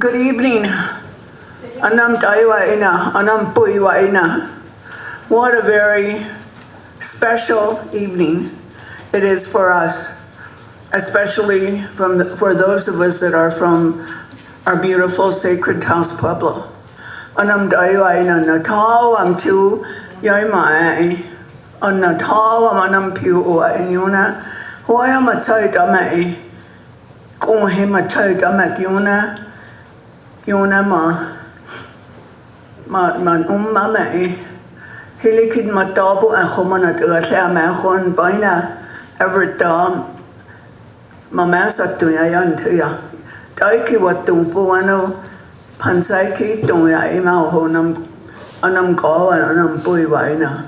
Good evening. Anam Taiwaina, Anam Puiwaina. What a very special evening it is for us, especially for those of us that are from our beautiful sacred Taos Pueblo. Anam Taiwaina na tao am tu yai mai. Anna tao am anam piu ua inyuna. Hoya matai damai. Kung he matai damak yuna. Yuna ma mai. Hilikid matabu a homana sa mahon baina ever dam mamasa tuyayan tuya. Taiki watu puano pansaiki tuya ima honam anam go and anam puiwaina.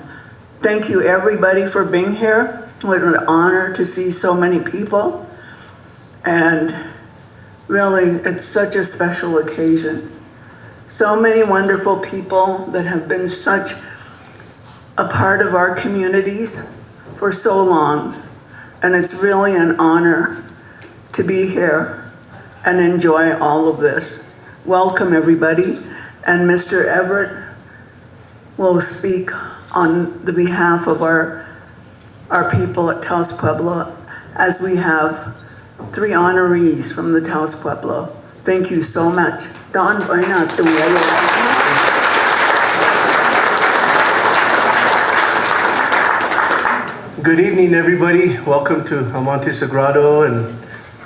Thank you everybody for being here. What an honor to see so many people. And really, it's such a special occasion. So many wonderful people that have been such a part of our communities for so long. And it's really an honor to be here and enjoy all of this. Welcome, everybody. And Mr. Everett will speak on the behalf of our people at Taos Pueblo, as we have 3 honorees from the Taos Pueblo. Thank you so much. Don Boina. Good evening, everybody. Welcome to Monte Sagrado and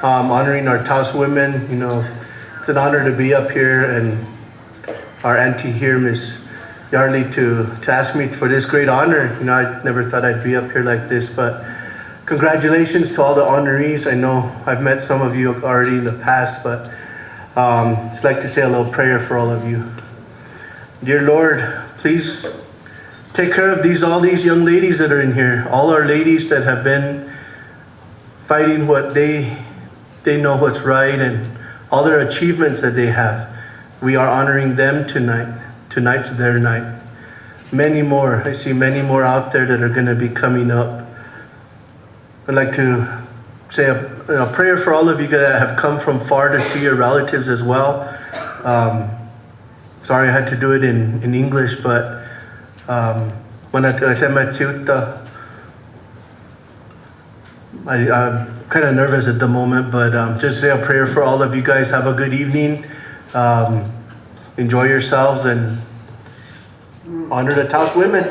honoring our Taos women. You know, it's an honor to be up here, and our auntie here, Miss Yarley, to ask me for this great honor. You know, I never thought I'd be up here like this, but congratulations to all the honorees. I know I've met some of you already in the past, but I'd like to say a little prayer for all of you. Dear Lord, please take care of all these young ladies that are in here, all our ladies that have been fighting what they know what's right, and all their achievements that they have. We are honoring them tonight. Tonight's their night. Many more. I see many more out there that are going to be coming up. I'd like to say a prayer for all of you that have come from far to see your relatives as well. Sorry I had to do it in English, but when I'm kind of nervous at the moment, but just say a prayer for all of you guys. Have a good evening. Enjoy yourselves and honor the Taos women.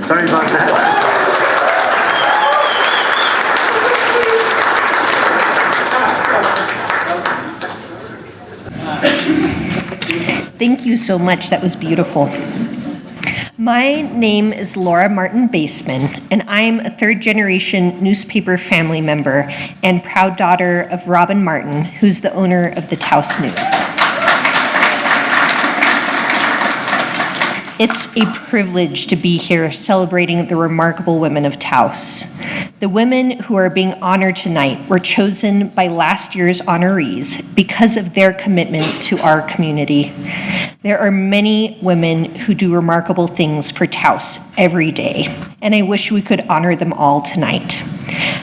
Sorry about that. Thank you so much. That was beautiful. My name is Laura Martin Baseman, and I'm a 3rd-generation newspaper family member and proud daughter of Robin Martin, who's the owner of the Taos News. It's a privilege to be here celebrating the remarkable women of Taos. The women who are being honored tonight were chosen by last year's honorees because of their commitment to our community. There are many women who do remarkable things for Taos every day, and I wish we could honor them all tonight.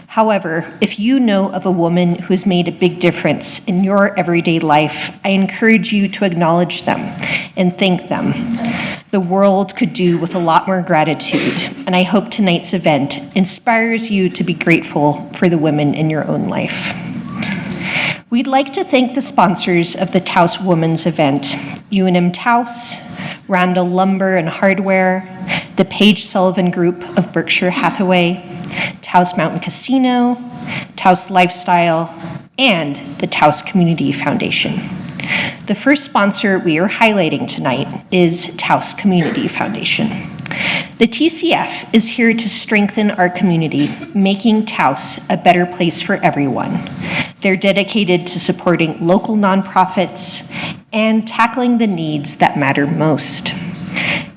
However, if you know of a woman who has made a big difference in your everyday life, I encourage you to acknowledge them and thank them. The world could do with a lot more gratitude, and I hope tonight's event inspires you to be grateful for the women in your own life. We'd like to thank the sponsors of the Taos Women's event, UNM Taos, Randall Lumber and Hardware, the Page Sullivan Group of Berkshire Hathaway, Taos Mountain Casino, Taos Lifestyle, and the Taos Community Foundation. The first sponsor we are highlighting tonight is Taos Community Foundation. The TCF is here to strengthen our community, making Taos a better place for everyone. They're dedicated to supporting local nonprofits and tackling the needs that matter most.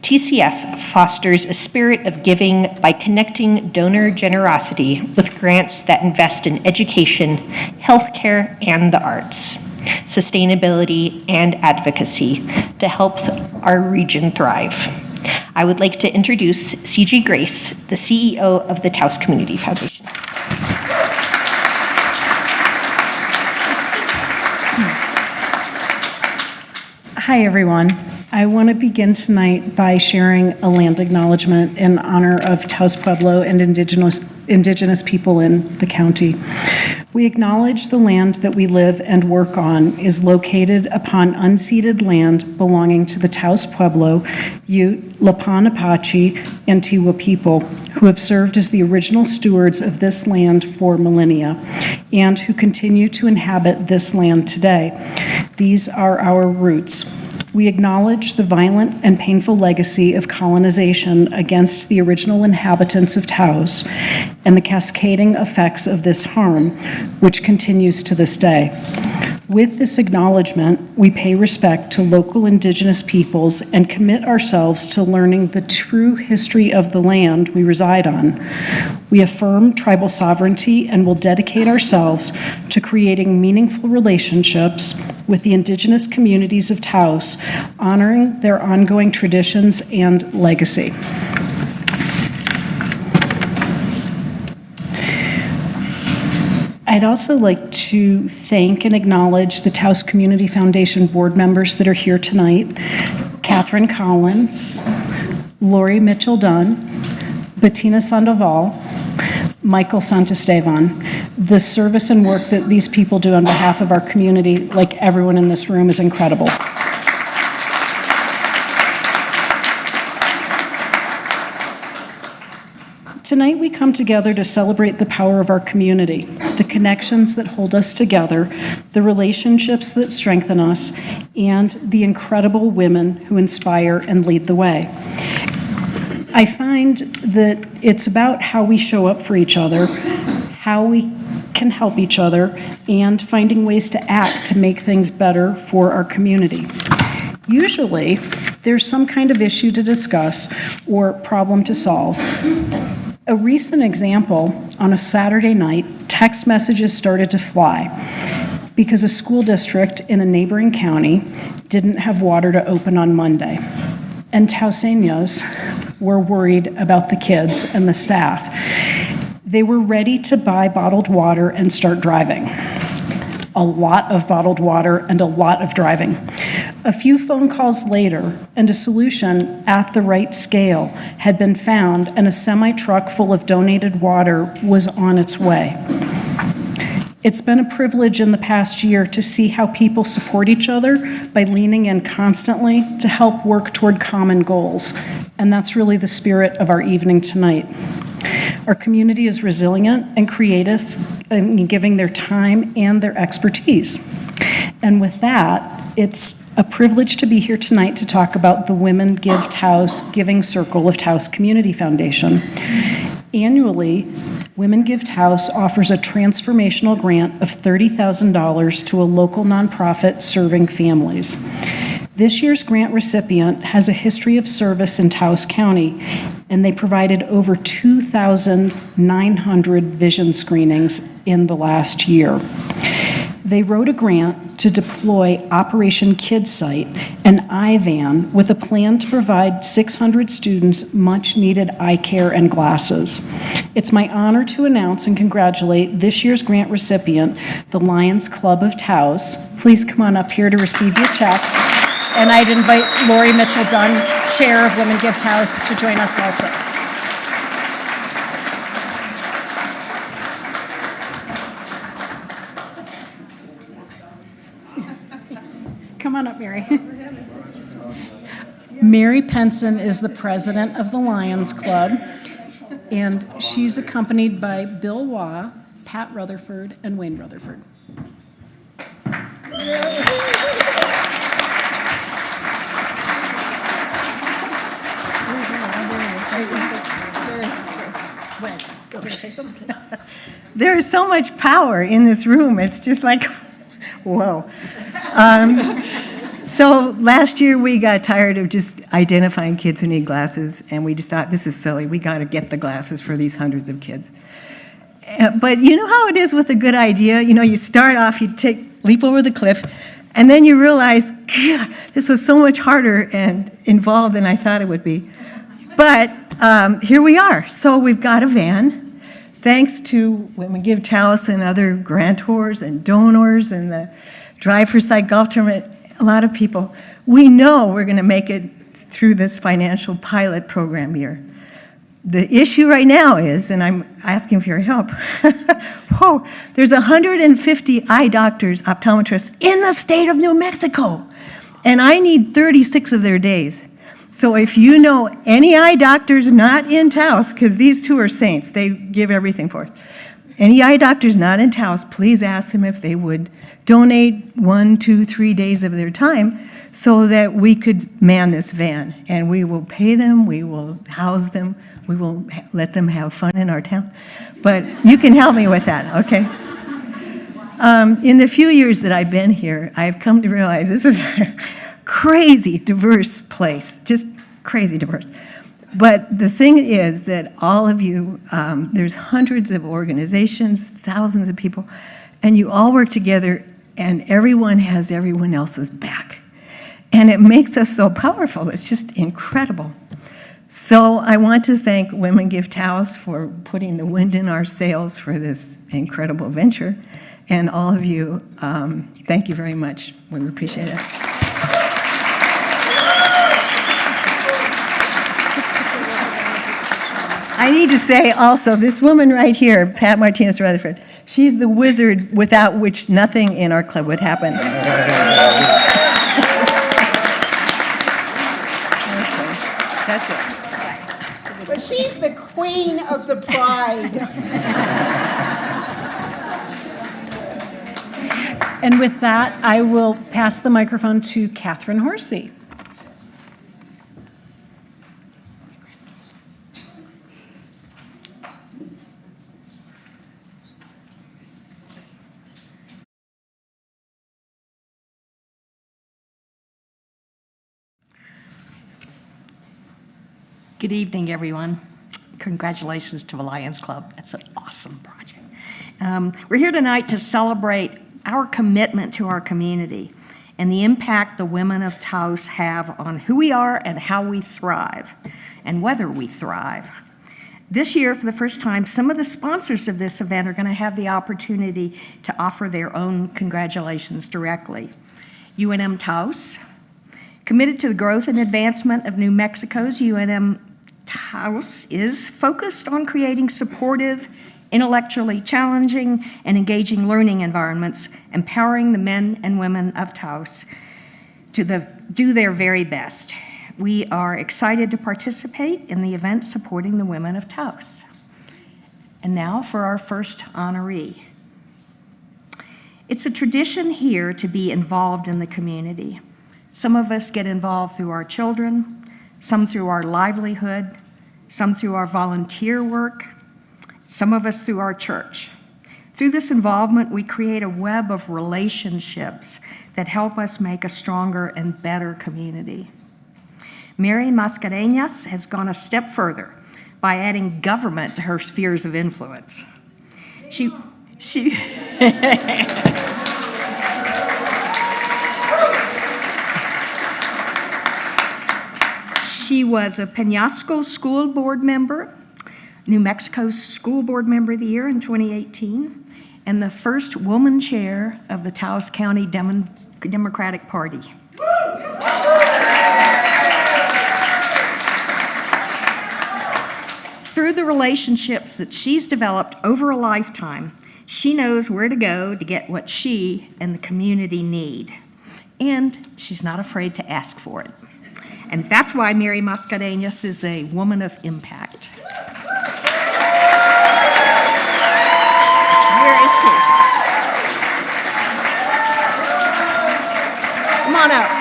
TCF fosters a spirit of giving by connecting donor generosity with grants that invest in education, healthcare, and the arts, sustainability, and advocacy to help our region thrive. I would like to introduce C.G. Grace, the CEO of the Taos Community Foundation. Hi, everyone. I want to begin tonight by sharing a land acknowledgement in honor of Taos Pueblo and indigenous people in the county. We acknowledge the land that we live and work on is located upon unceded land belonging to the Taos Pueblo, Ute, Lipan Apache, and Tiwa people, who have served as the original stewards of this land for millennia, and who continue to inhabit this land today. These are our roots. We acknowledge the violent and painful legacy of colonization against the original inhabitants of Taos and the cascading effects of this harm, which continues to this day. With this acknowledgement, we pay respect to local indigenous peoples and commit ourselves to learning the true history of the land we reside on. We affirm tribal sovereignty and will dedicate ourselves to creating meaningful relationships with the indigenous communities of Taos, honoring their ongoing traditions and legacy. I'd also like to thank and acknowledge the Taos Community Foundation board members that are here tonight: Catherine Collins, Lori Mitchell-Dunn, Bettina Sandoval, Michael Santisteban. The service and work that these people do on behalf of our community, like everyone in this room, is incredible. Tonight we come together to celebrate the power of our community, the connections that hold us together, the relationships that strengthen us, and the incredible women who inspire and lead the way. I find that it's about how we show up for each other, how we can help each other, and finding ways to act to make things better for our community. Usually, there's some kind of issue to discuss or problem to solve. A recent example, on a Saturday night, text messages started to fly because a school district in a neighboring county didn't have water to open on Monday. And Taoseñas were worried about the kids and the staff. They were ready to buy bottled water and start driving. A lot of bottled water and a lot of driving. A few phone calls later, and a solution at the right scale had been found, and a semi-truck full of donated water was on its way. It's been a privilege in the past year to see how people support each other by leaning in constantly to help work toward common goals, and that's really the spirit of our evening tonight. Our community is resilient and creative in giving their time and their expertise. And with that, it's a privilege to be here tonight to talk about the Women Give Taos Giving Circle of Taos Community Foundation. Annually, Women Give Taos offers a transformational grant of $30,000 to a local nonprofit serving families. This year's grant recipient has a history of service in Taos County, and they provided over 2,900 vision screenings in the last year. They wrote a grant to deploy Operation Kid Sight, an eye van with a plan to provide 600 students much-needed eye care and glasses. It's my honor to announce and congratulate this year's grant recipient, the Lions Club of Taos. Please come on up here to receive your check. And I'd invite Lori Mitchell-Dunn, Chair of Women Give Taos, to join us also. Come on up, Mary. Mary Penson is the president of the Lions Club, and she's accompanied by Bill Waugh, Pat Rutherford, and Wayne Rutherford. There is so much power in this room. It's just like, whoa. So last year we got tired of just identifying kids who need glasses, and we just thought, this is silly. We got to get the glasses for these hundreds of kids. But you know how it is with a good idea? You know, you start off, you leap over the cliff, and then you realize, this was so much harder and involved than I thought it would be. But here we are. So we've got a van. Thanks to Women Give Taos and other grantors and donors and the Drive for Sight Golf Tournament, a lot of people, we know we're going to make it through this financial pilot program year. The issue right now is, and I'm asking for your help, whoa, there's 150 eye doctors, optometrists in the state of New Mexico, and I need 36 of their days. So if you know any eye doctors not in Taos, because these two are saints, they give everything for us. Any eye doctors not in Taos, please ask them if they would donate 1, 2, 3 days of their time so that we could man this van. And we will pay them, we will house them, we will let them have fun in our town. But you can help me with that, okay? In the few years that I've been here, I've come to realize this is a crazy diverse place, just crazy diverse. But the thing is that all of you, there's hundreds of organizations, thousands of people, and you all work together, and everyone has everyone else's back. And it makes us so powerful. It's just incredible. So I want to thank Women Give Taos for putting the wind in our sails for this incredible venture. And all of you, thank you very much. We appreciate it. I need to say also, this woman right here, Pat Martinez Rutherford, she's the wizard without which nothing in our club would happen. Okay, that's it. But she's the queen of the pride. And with that, I will pass the microphone to Catherine Horsey. Good evening, everyone. Congratulations to the Lions Club. That's an awesome project. We're here tonight to celebrate our commitment to our community and the impact the women of Taos have on who we are and how we thrive and whether we thrive. This year, for the first time, some of the sponsors of this event are going to have the opportunity to offer their own congratulations directly. UNM Taos, committed to the growth and advancement of New Mexico's UNM Taos is focused on creating supportive, intellectually challenging, and engaging learning environments, empowering the men and women of Taos to do their very best. We are excited to participate in the event supporting the women of Taos. And now for our first honoree. It's a tradition here to be involved in the community. Some of us get involved through our children, some through our livelihood, some through our volunteer work, some of us through our church. Through this involvement, we create a web of relationships that help us make a stronger and better community. Mary Mascareñas has gone a step further by adding government to her spheres of influence. She was a Peñasco School Board member, New Mexico's School Board Member of the Year in 2018, and the first woman chair of the Taos County Democratic Party. Through the relationships that she's developed over a lifetime, she knows where to go to get what she and the community need. And she's not afraid to ask for it. And that's why Mary Mascareñas is a woman of impact. Where is she? Come on up.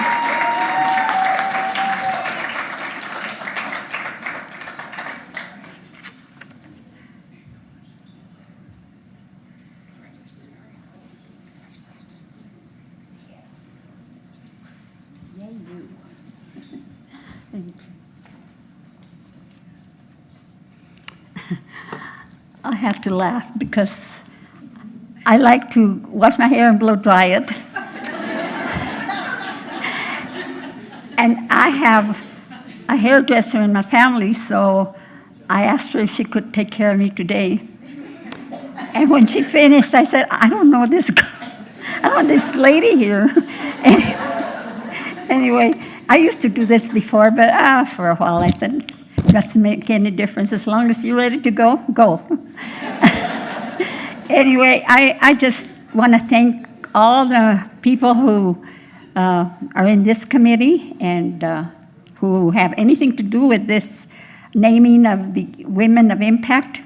I have to laugh because I like to wash my hair and blow dry it. And I have a hairdresser in my family, so I asked her if she could take care of me today. And when she finished, I said, I don't know this lady here. Anyway, I used to do this before, but for a while I said, doesn't make any difference. As long as you're ready to go, go. Anyway, I just want to thank all the people who are in this committee and who have anything to do with this naming of the Women of Impact,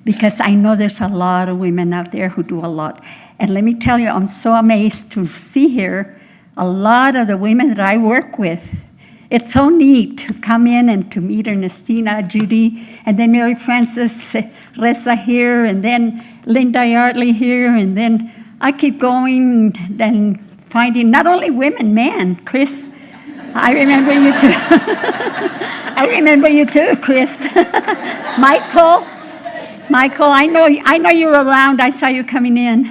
because I know there's a lot of women out there who do a lot. And let me tell you, I'm so amazed to see here a lot of the women that I work with. It's so neat to come in and to meet Ernestina, Judy, and then Mary Frances, Reza here, and then Linda Yardley here, and then I keep going and finding not only women, men. Chris, I remember you too. I remember you too, Chris. Michael, I know you were around. I saw you coming in.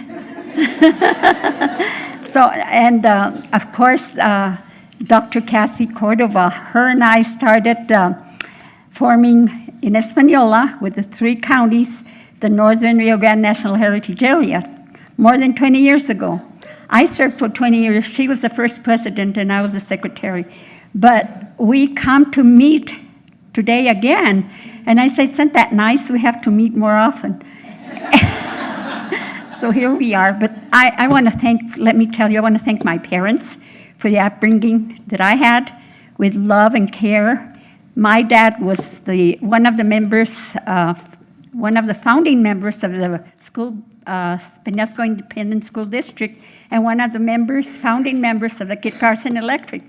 So, and of course, Dr. Kathy Cordova, her and I started forming in Española with the 3 counties, the Northern Rio Grande National Heritage Area, more than 20 years ago. I served for 20 years. She was the first president and I was the secretary. But we come to meet today again. And I said, isn't that nice? We have to meet more often. So here we are. But I want to thank, let me tell you, I want to thank my parents for the upbringing that I had with love and care. My dad was one of the founding members of the school, Penasco Independent School District, and one of the founding members of the Kit Carson Electric.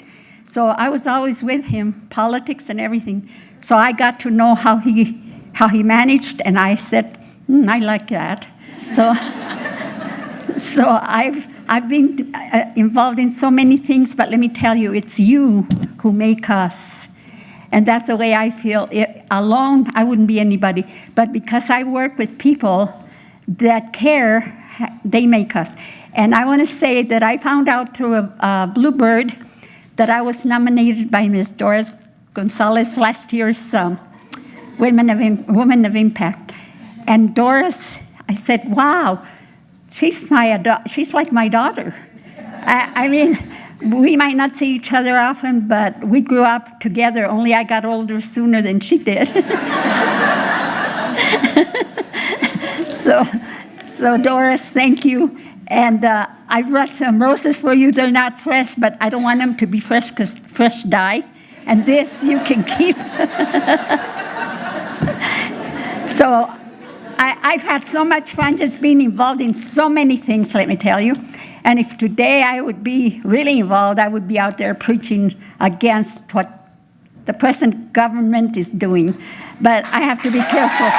So I was always with him, politics and everything. So I got to know how he managed, and I said, I like that. So I've been involved in so many things, but let me tell you, it's you who make us. And that's the way I feel. Alone, I wouldn't be anybody. But because I work with people that care, they make us. And I want to say that I found out through a Bluebird that I was nominated by Ms. Doris Gonzalez last year's Women of Impact. And Doris, I said, wow, she's like my daughter. I mean, we might not see each other often, but we grew up together, only I got older sooner than she did. So Doris, thank you. And I brought some roses for you. They're not fresh, but I don't want them to be fresh because fresh die. And this you can keep. So I've had so much fun just being involved in so many things, let me tell you. And if today I would be really involved, I would be out there preaching against what the present government is doing. But I have to be careful.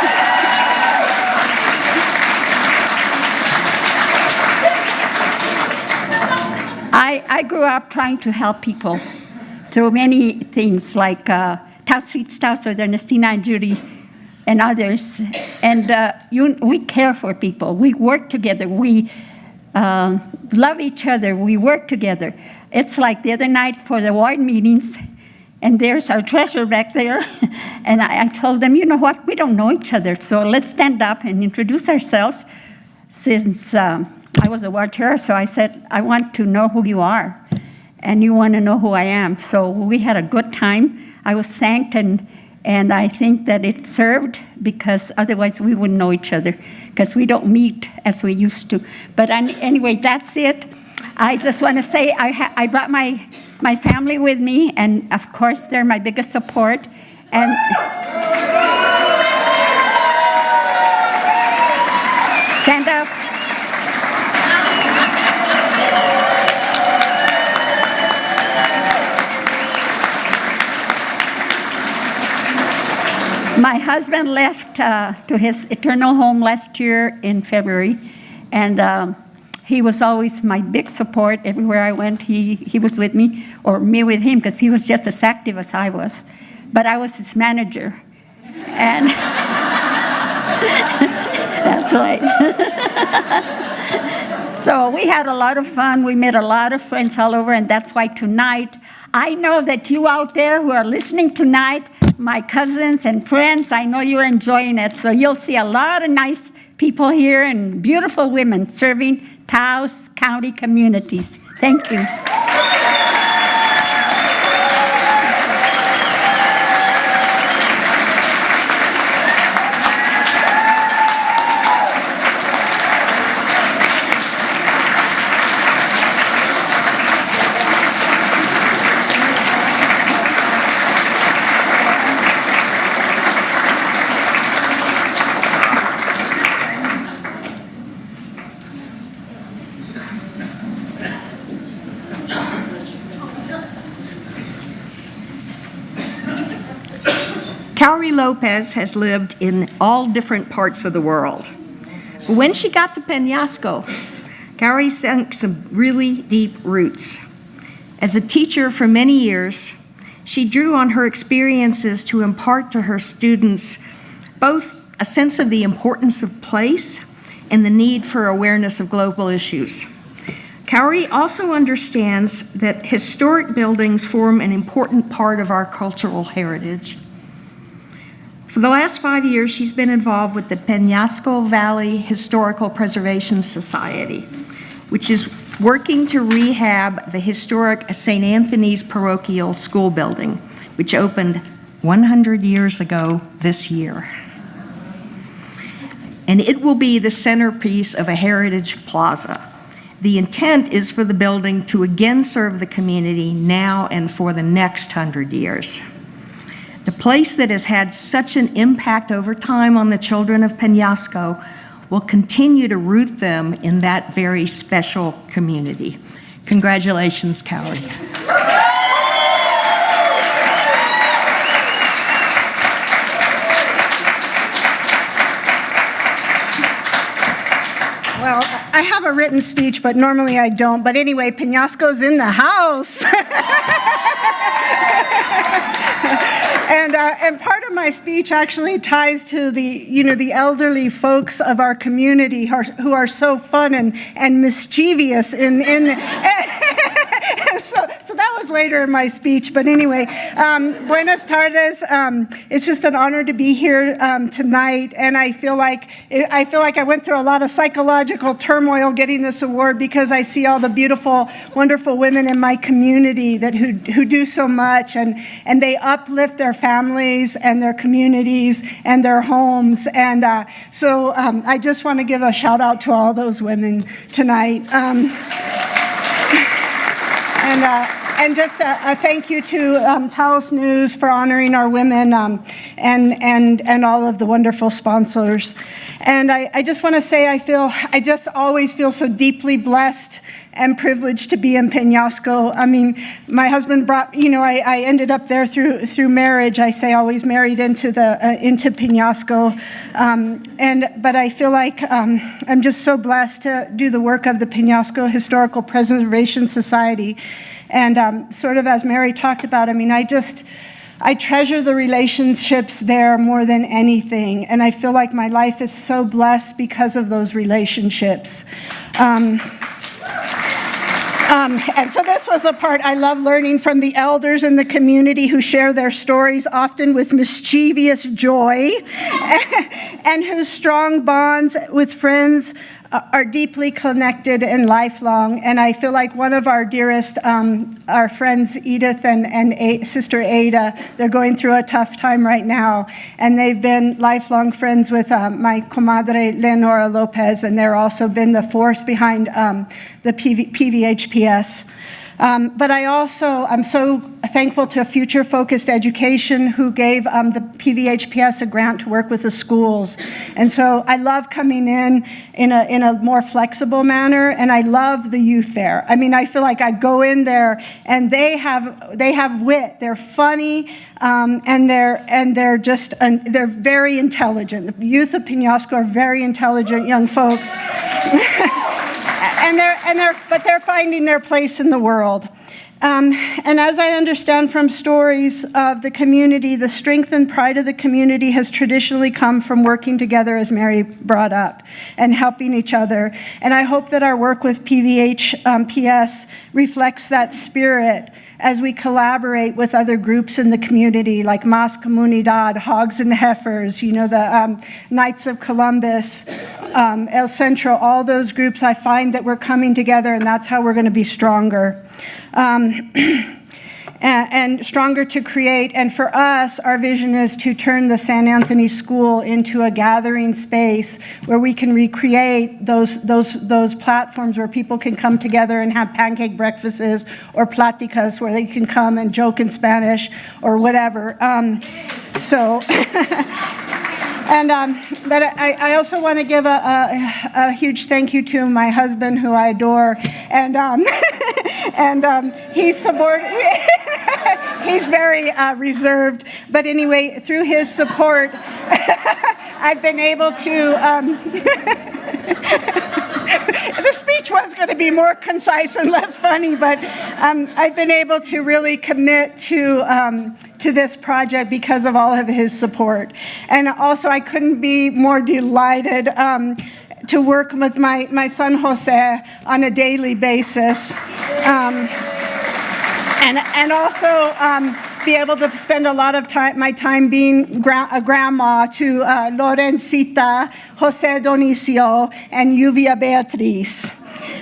I grew up trying to help people through many things like Taos Feeds Taos with Ernestina and Judy and others. And we care for people. We work together. We love each other. We work together. It's like the other night for the ward meetings, and there's our treasurer back there. And I told them, you know what, we don't know each other, so let's stand up and introduce ourselves. Since I was a ward chair, so I said, I want to know who you are, and you want to know who I am. So we had a good time. I was thanked, and I think that it served, because otherwise we wouldn't know each other, because we don't meet as we used to. But anyway, that's it. I just want to say I brought my family with me, and of course they're my biggest support. And stand up. My husband left to his eternal home last year in February, and he was always my big support. Everywhere I went, he was with me, or me with him, because he was just as active as I was. But I was his manager, and that's right. So we had a lot of fun. We met a lot of friends all over, and that's why tonight, I know that you out there who are listening tonight, my cousins and friends, I know you're enjoying it. So you'll see a lot of nice people here and beautiful women serving Taos County communities. Thank you. Cowrie Lopez has lived in all different parts of the world. But when she got to Peñasco, Cowrie sank some really deep roots. As a teacher for many years, she drew on her experiences to impart to her students both a sense of the importance of place and the need for awareness of global issues. Cowrie also understands that historic buildings form an important part of our cultural heritage. For the last 5 years, she's been involved with the Peñasco Valley Historical Preservation Society, which is working to rehab the historic St. Anthony's Parochial School building, which opened 100 years ago this year. And it will be the centerpiece of a heritage plaza. The intent is for the building to again serve the community now and for the next 100 years. The place that has had such an impact over time on the children of Peñasco will continue to root them in that very special community. Congratulations, Cowrie. Well, I have a written speech, but normally I don't. But anyway, Peñasco's in the house. And part of my speech actually ties to the elderly folks of our community who are so fun and mischievous so that was later in my speech, but anyway, buenas tardes. It's just an honor to be here tonight, and I feel like I went through a lot of psychological turmoil getting this award because I see all the beautiful, wonderful women in my community who do so much, and they uplift their families and their communities and their homes, and so I just want to give a shout out to all those women tonight. And just a thank you to Taos News for honoring our women and all of the wonderful sponsors. And I just want to say I just always feel so deeply blessed and privileged to be in Peñasco. I mean, my husband brought, I ended up there through marriage. I say always married into Peñasco. But I feel like I'm just so blessed to do the work of the Peñasco Historical Preservation Society. And sort of as Mary talked about, I treasure the relationships there more than anything. And I feel like my life is so blessed because of those relationships. And so this was a part I love learning from the elders in the community who share their stories, often with mischievous joy, and whose strong bonds with friends are deeply connected and lifelong. And I feel like one of our dearest, our friends Edith and Sister Ada, they're going through a tough time right now. And they've been lifelong friends with my comadre Leonora Lopez, and they're also been the force behind the PVHPS. But I'm so thankful to Future Focused Education, who gave the PVHPS a grant to work with the schools. And so I love coming in a more flexible manner, and I love the youth there. I feel like I go in there and they have wit. They're funny, and they're very intelligent. The youth of Peñasco are very intelligent young folks. But they're finding their place in the world. And as I understand from stories of the community, the strength and pride of the community has traditionally come from working together, as Mary brought up, and helping each other. And I hope that our work with PVHPS reflects that spirit as we collaborate with other groups in the community, like Mas Comunidad, Hogs and Heifers, the Knights of Columbus, El Centro, all those groups. I find that we're coming together, and that's how we're going to be stronger. And stronger to create. And for us, our vision is to turn the San Anthony School into a gathering space where we can recreate those platforms where people can come together and have pancake breakfasts or platicas where they can come and joke in Spanish or whatever. But I also want to give a huge thank you to my husband, who I adore, and he He's very reserved. But anyway, through his support, I've been able to... The speech was going to be more concise and less funny, but I've been able to really commit to this project because of all of his support. And also, I couldn't be more delighted to work with my son Jose on a daily basis. And also be able to spend a lot of my time being a grandma to Lorencita, Jose Donicio, and Lluvia Beatriz.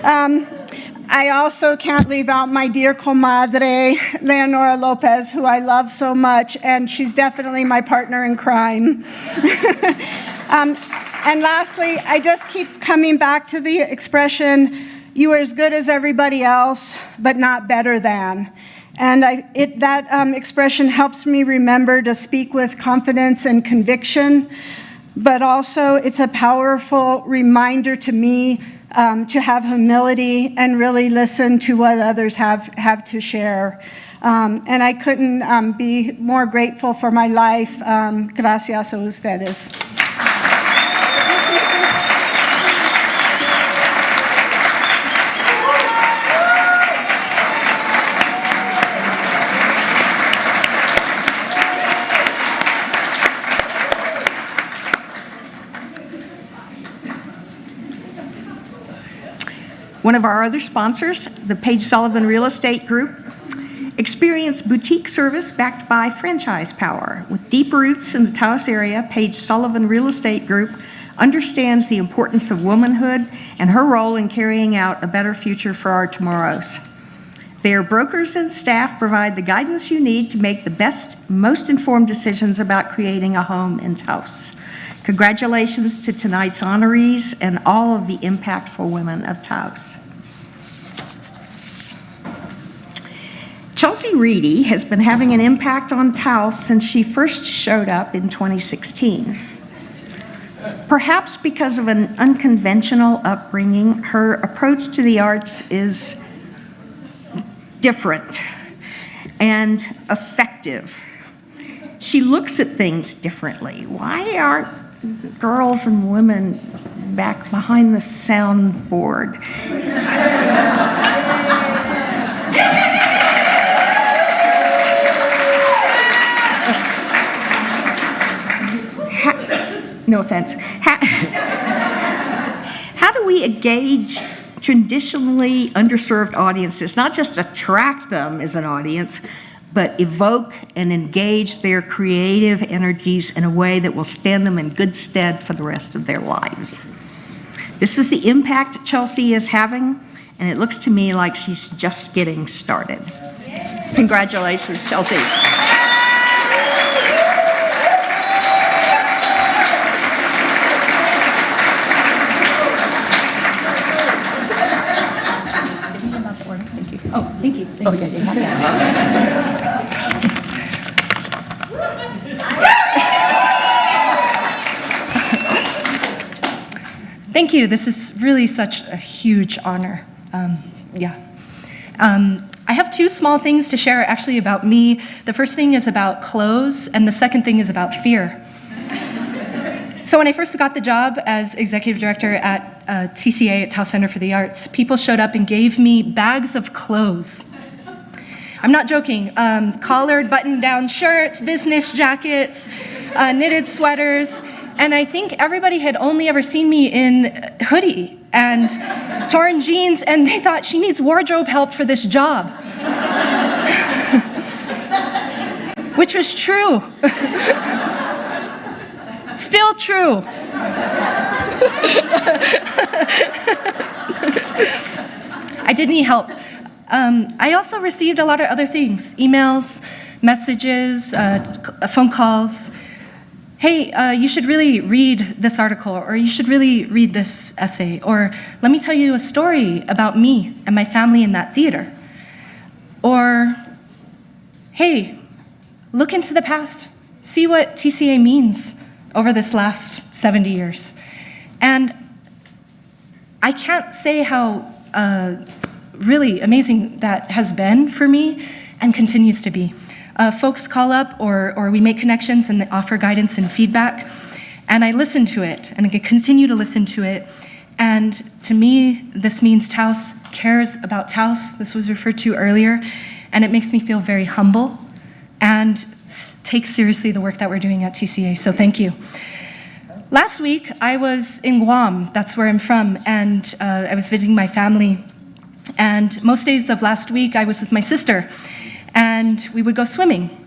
I also can't leave out my dear comadre, Leonora Lopez, who I love so much, and she's definitely my partner in crime. And lastly, I just keep coming back to the expression, you are as good as everybody else, but not better than. And that expression helps me remember to speak with confidence and conviction, but also it's a powerful reminder to me to have humility and really listen to what others have to share. And I couldn't be more grateful for my life. Gracias a ustedes. One of our other sponsors, the Page Sullivan Real Estate Group, experienced boutique service backed by franchise power. With deep roots in the Taos area, Page Sullivan Real Estate Group understands the importance of womanhood and her role in carrying out a better future for our tomorrows. Their brokers and staff provide the guidance you need to make the best, most informed decisions about creating a home in Taos. Congratulations to tonight's honorees and all of the impactful women of Taos. Chelsea Reedy has been having an impact on Taos since she first showed up in 2016. Perhaps because of an unconventional upbringing, her approach to the arts is different and effective. She looks at things differently. Why aren't girls and women back behind the soundboard? No offense. How do we engage traditionally underserved audiences, not just attract them as an audience, but evoke and engage their creative energies in a way that will stand them in good stead for the rest of their lives? This is the impact Chelsea is having, and it looks to me like she's just getting started. Congratulations, Chelsea. Oh, thank you. Oh, yeah. Thank you. This is really such a huge honor. I have two small things to share actually about me. The first thing is about clothes, and the second thing is about fear. So when I first got the job as executive director at TCA at Taos Center for the Arts, people showed up and gave me bags of clothes. I'm not joking. Collared, button-down shirts, business jackets, knitted sweaters, and I think everybody had only ever seen me in hoodie and torn jeans, and they thought she needs wardrobe help for this job. Which was true. Still true. I did need help. I also received a lot of other things, emails, messages, phone calls. Hey, you should really read this article, or you should really read this essay, or let me tell you a story about me and my family in that theater. Or, hey, look into the past, see what TCA means over this last 70 years. And I can't say how really amazing that has been for me and continues to be. folks call up or we make connections and offer guidance and feedback. And I listen to it, and I continue to listen to it. And to me, this means Taos cares about Taos. This was referred to earlier. And it makes me feel very humble and take seriously the work that we're doing at TCA. So thank you. Last week, I was in Guam. That's where I'm from. And I was visiting my family. And most days of last week, I was with my sister. And we would go swimming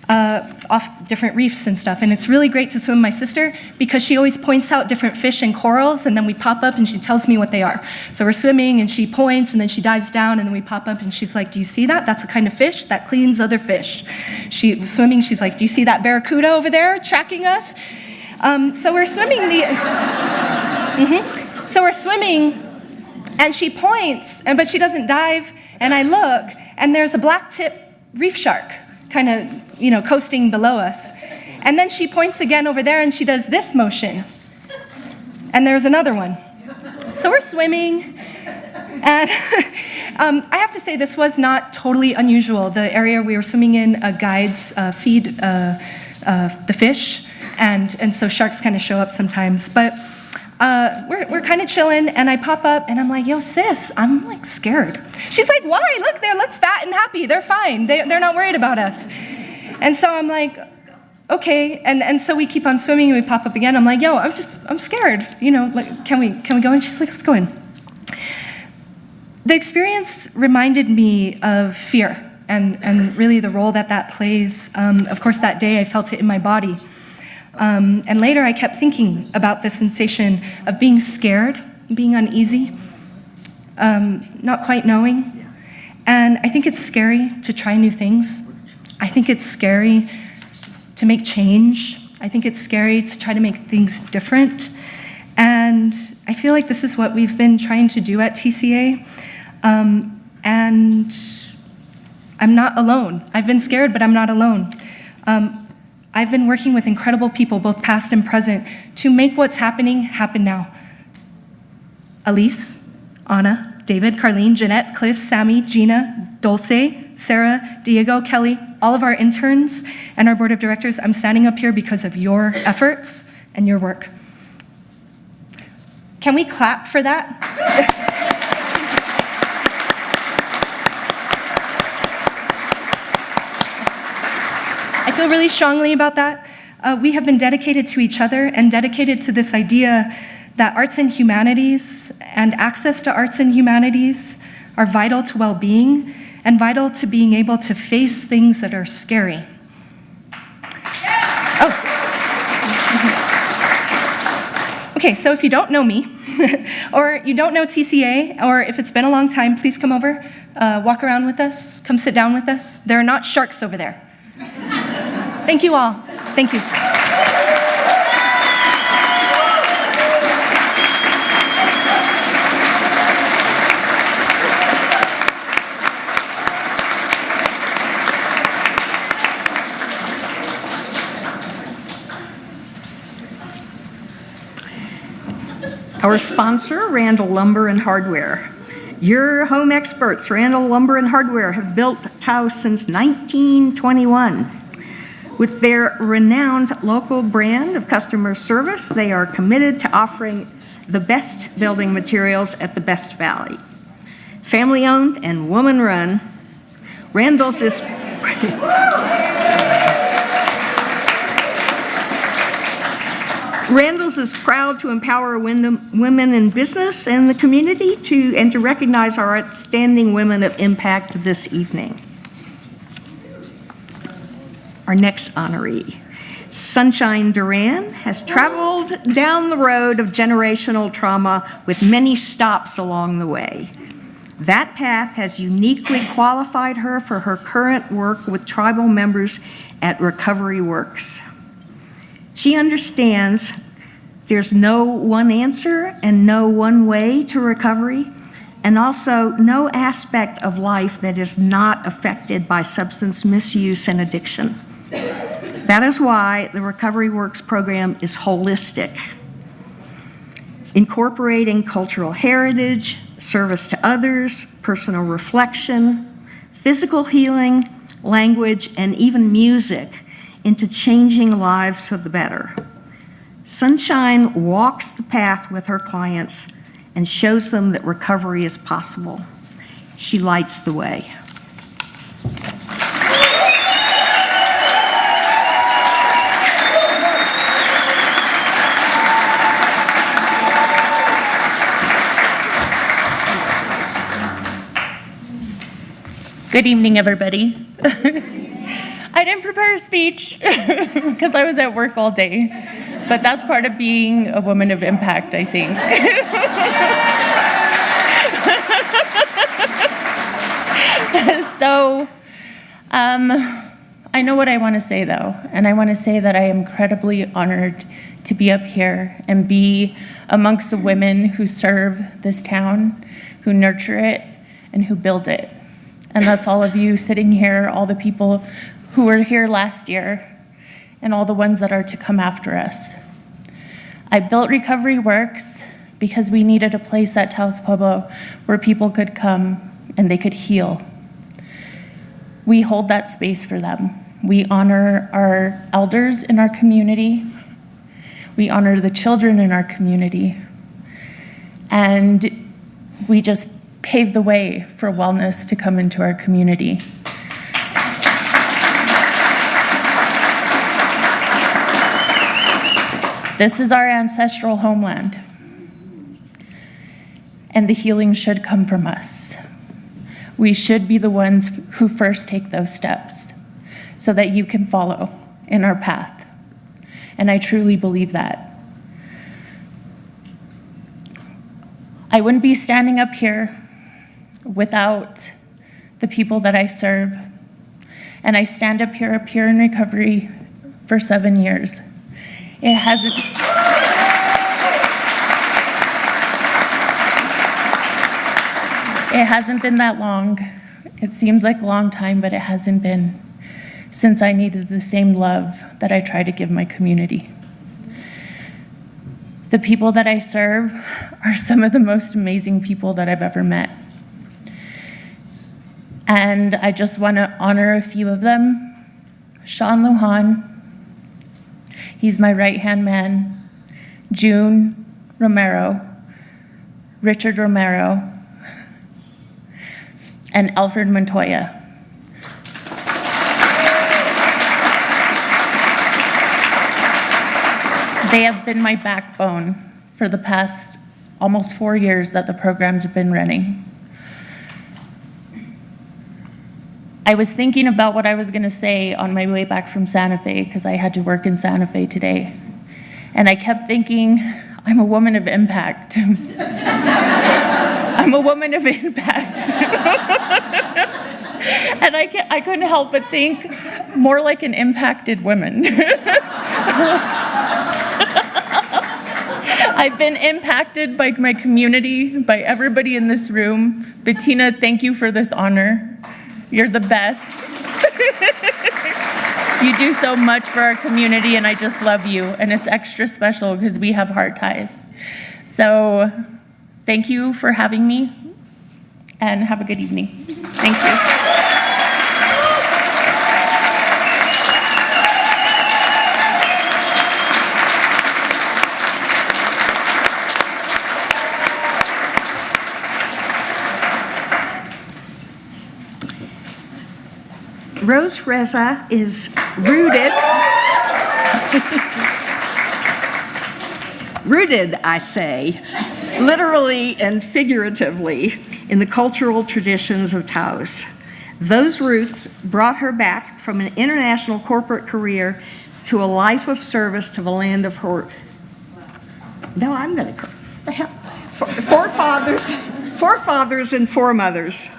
off different reefs and stuff. And it's really great to swim with my sister because she always points out different fish and corals, and then we pop up and she tells me what they are. So we're swimming and she points and then she dives down and then we pop up and she's like, do you see that? That's a kind of fish that cleans other fish. She was swimming, she's like, do you see that barracuda over there tracking us? So we're swimming So we're swimming and she points, but she doesn't dive, and I look and there's a black tip reef shark kind of, coasting below us. And then she points again over there and she does this motion. And there's another one. So we're swimming, and I have to say this was not totally unusual. The area we were swimming in, guides feed the fish, and so sharks kind of show up sometimes. But we're kind of chilling, and I pop up and I'm like, yo, sis, I'm like scared. She's like, why? Look, they look fat and happy. They're fine. They're not worried about us. And so I'm like, okay. And so we keep on swimming and we pop up again. I'm like, yo, I'm scared. Like, can we go? And she's like, let's go in. The experience reminded me of fear and really the role that plays. Of course, that day I felt it in my body. And later I kept thinking about the sensation of being scared, being uneasy, not quite knowing. And I think it's scary to try new things. I think it's scary to make change. I think it's scary to try to make things different. And I feel like this is what we've been trying to do at TCA. And I'm not alone. I've been scared, but I'm not alone. I've been working with incredible people, both past and present, to make what's happening happen now. Elise, Anna, David, Carlene, Jeanette, Cliff, Sammy, Gina, Dulce, Sarah, Diego, Kelly, all of our interns and our board of directors. I'm standing up here because of your efforts and your work. Can we clap for that? I feel really strongly about that. We have been dedicated to each other and dedicated to this idea that arts and humanities and access to arts and humanities are vital to well-being and vital to being able to face things that are scary. Oh. Okay, so if you don't know me, or you don't know TCA, or if it's been a long time, please come over, walk around with us, come sit down with us. There are not sharks over there. Thank you all. Thank you. Our sponsor, Randall Lumber and Hardware. Your home experts, Randall Lumber and Hardware, have built Taos since 1921. With their renowned local brand of customer service, they are committed to offering the best building materials at the best value. Family-owned and woman-run, Randall's is Randall's is proud to empower women in business and the community and to recognize our outstanding women of impact this evening. Our next honoree, Sunshine Duran, has traveled down the road of generational trauma with many stops along the way. That path has uniquely qualified her for her current work with tribal members at Recovery Works. She understands there's no one answer and no one way to recovery, and also no aspect of life that is not affected by substance misuse and addiction. That is why the Recovery Works program is holistic, incorporating cultural heritage, service to others, personal reflection, physical healing, language, and even music into changing lives for the better. Sunshine walks the path with her clients and shows them that recovery is possible. She lights the way. Good evening, everybody. I didn't prepare a speech because I was at work all day, but that's part of being a woman of impact, I think. So, I know what I want to say, though, and I want to say that I am incredibly honored to be up here and be amongst the women who serve this town, who nurture it, and who build it. And that's all of you sitting here, all the people who were here last year, and all the ones that are to come after us. I built Recovery Works because we needed a place at Taos Pueblo where people could come and they could heal. We hold that space for them. We honor our elders in our community. We honor the children in our community. And we just pave the way for wellness to come into our community. This is our ancestral homeland, and the healing should come from us. We should be the ones who first take those steps so that you can follow in our path, and I truly believe that. I wouldn't be standing up here without the people that I serve. And I stand up here in recovery for 7 years. It hasn't been that long. It seems like a long time, but it hasn't been since I needed the same love that I try to give my community. The people that I serve are some of the most amazing people that I've ever met. And I just want to honor a few of them. Sean Lujan, he's my right-hand man. June Romero, Richard Romero, and Alfred Montoya. They have been my backbone for the past almost 4 years that the programs have been running. I was thinking about what I was going to say on my way back from Santa Fe because I had to work in Santa Fe today. And I kept thinking, I'm a woman of impact. I'm a woman of impact. And I couldn't help but think more like an impacted woman. I've been impacted by my community, by everybody in this room. Bettina, thank you for this honor. You're the best. You do so much for our community, and I just love you. And it's extra special because we have heart ties. So thank you for having me, and have a good evening. Thank you. Rose Reza is rooted, I say, literally and figuratively, in the cultural traditions of Taos. Those roots brought her back from an international corporate career to a life of service to the land of her. No, I'm going to. Four fathers and 4 mothers.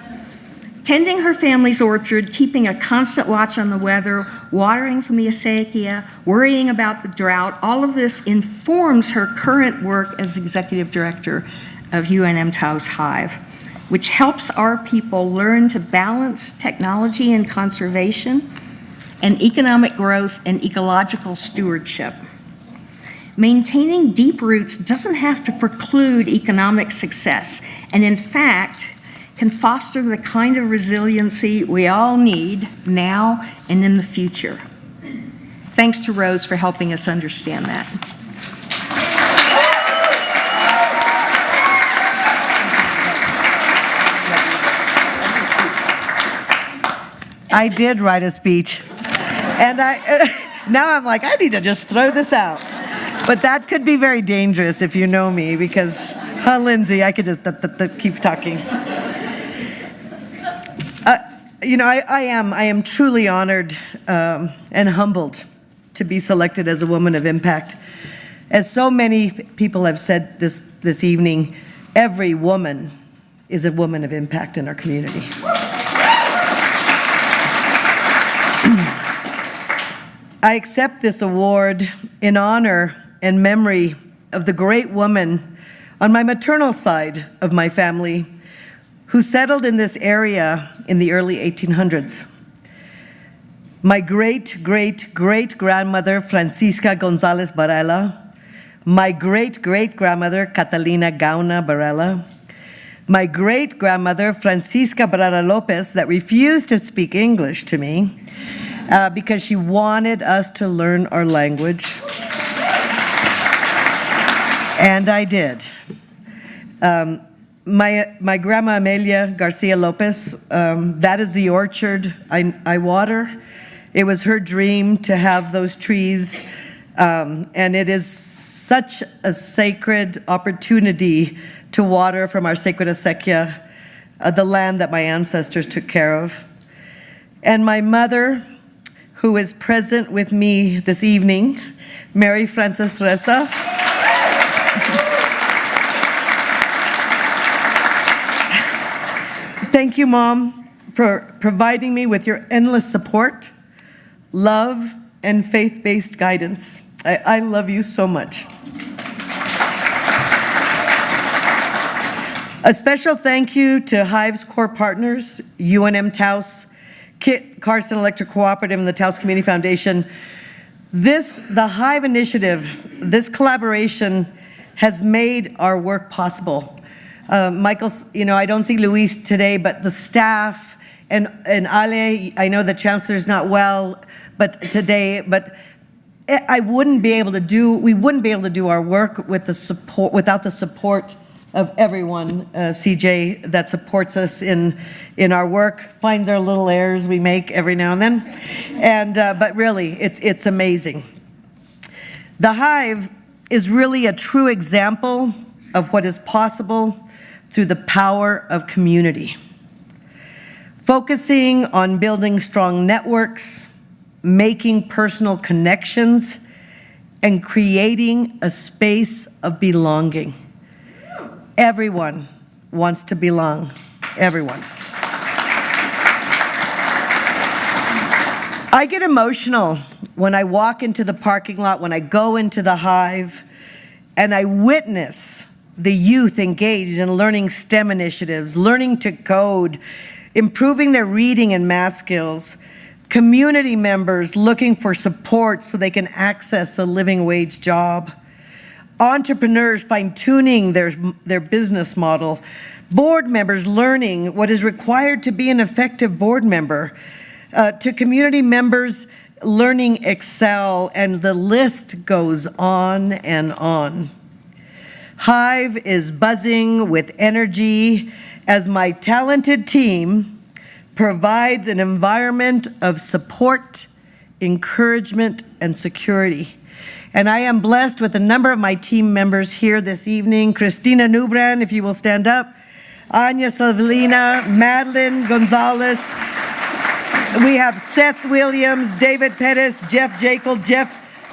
Tending her family's orchard, keeping a constant watch on the weather, watering from the acequia, worrying about the drought, all of this informs her current work as executive director of UNM Taos Hive, which helps our people learn to balance technology and conservation and economic growth and ecological stewardship. Maintaining deep roots doesn't have to preclude economic success, and in fact, can foster the kind of resiliency we all need now and in the future. Thanks to Rose for helping us understand that. I did write a speech, and now I'm like, I need to just throw this out. But that could be very dangerous if you know me, because, Lindsay, I could just keep talking. I am truly honored and humbled to be selected as a woman of impact. As so many people have said this evening, every woman is a woman of impact in our community. I accept this award in honor and memory of the great woman on my maternal side of my family who settled in this area in the early 1800s. My great-great-great-grandmother, Francisca González Varela, my great-great-grandmother, Catalina Gauna Varela, my great-grandmother, Francisca Barrera Lopez, that refused to speak English to me because she wanted us to learn our language. And I did. My grandma Amelia Garcia Lopez, that is the orchard I water. It was her dream to have those trees, and it is such a sacred opportunity to water from our sacred acequia, the land that my ancestors took care of. And my mother, who is present with me this evening, Mary Frances Reza. Thank you, Mom, for providing me with your endless support, love, and faith-based guidance. I love you so much. A special thank you to Hive's core partners, UNM Taos, Kit Carson Electric Cooperative, and the Taos Community Foundation. The Hive initiative, this collaboration has made our work possible. Michael, I don't see Luis today, but the staff and Ale, I know the chancellor's not well, but we wouldn't be able to do our work without the support of everyone, CJ, that supports us in our work, finds our little errors we make every now and then, but really, it's amazing. The Hive is really a true example of what is possible through the power of community. Focusing on building strong networks, making personal connections, and creating a space of belonging. Everyone wants to belong, everyone. I get emotional when I walk into the parking lot, when I go into the Hive, and I witness the youth engaged in learning STEM initiatives, learning to code, improving their reading and math skills, community members looking for support so they can access a living wage job, entrepreneurs fine-tuning their business model, board members learning what is required to be an effective board member, to community members learning Excel, and the list goes on and on. Hive is buzzing with energy as my talented team provides an environment of support, encouragement, and security. And I am blessed with a number of my team members here this evening. Christina Nubran, if you will stand up. Anya Salvelina, Madeline Gonzalez. We have Seth Williams, David Pettis, Jeff Jekyll,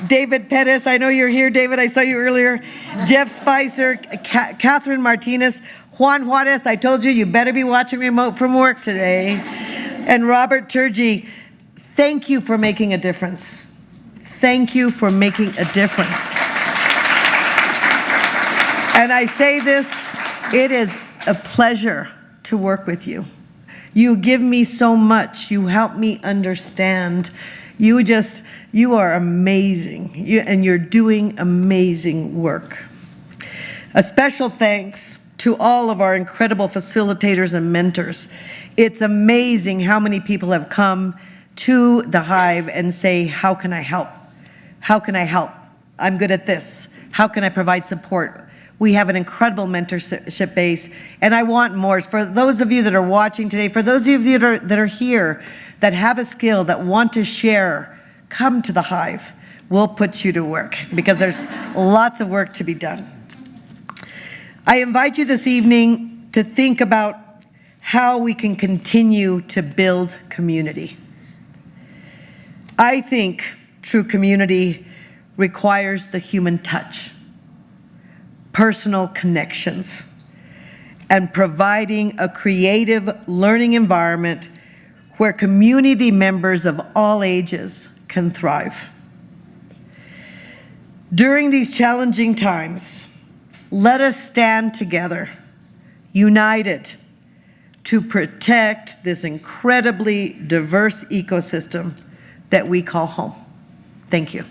David Pettis, I know you're here, David, I saw you earlier. Jeff Spicer, Catherine Martinez, Juan Juarez, I told you, you better be watching remote from work today. And Robert Turgi, thank you for making a difference. Thank you for making a difference. And I say this, it is a pleasure to work with you. You give me so much. You help me understand. You are amazing, and you're doing amazing work. A special thanks to all of our incredible facilitators and mentors. It's amazing how many people have come to the Hive and say, how can I help? How can I help? I'm good at this. How can I provide support? We have an incredible mentorship base, and I want more. For those of you that are watching today, for those of you that are here, that have a skill, that want to share, come to the Hive. We'll put you to work because there's lots of work to be done. I invite you this evening to think about how we can continue to build community. I think true community requires the human touch, personal connections, and providing a creative learning environment where community members of all ages can thrive. During these challenging times, let us stand together, united, to protect this incredibly diverse ecosystem that we call home. Thank you.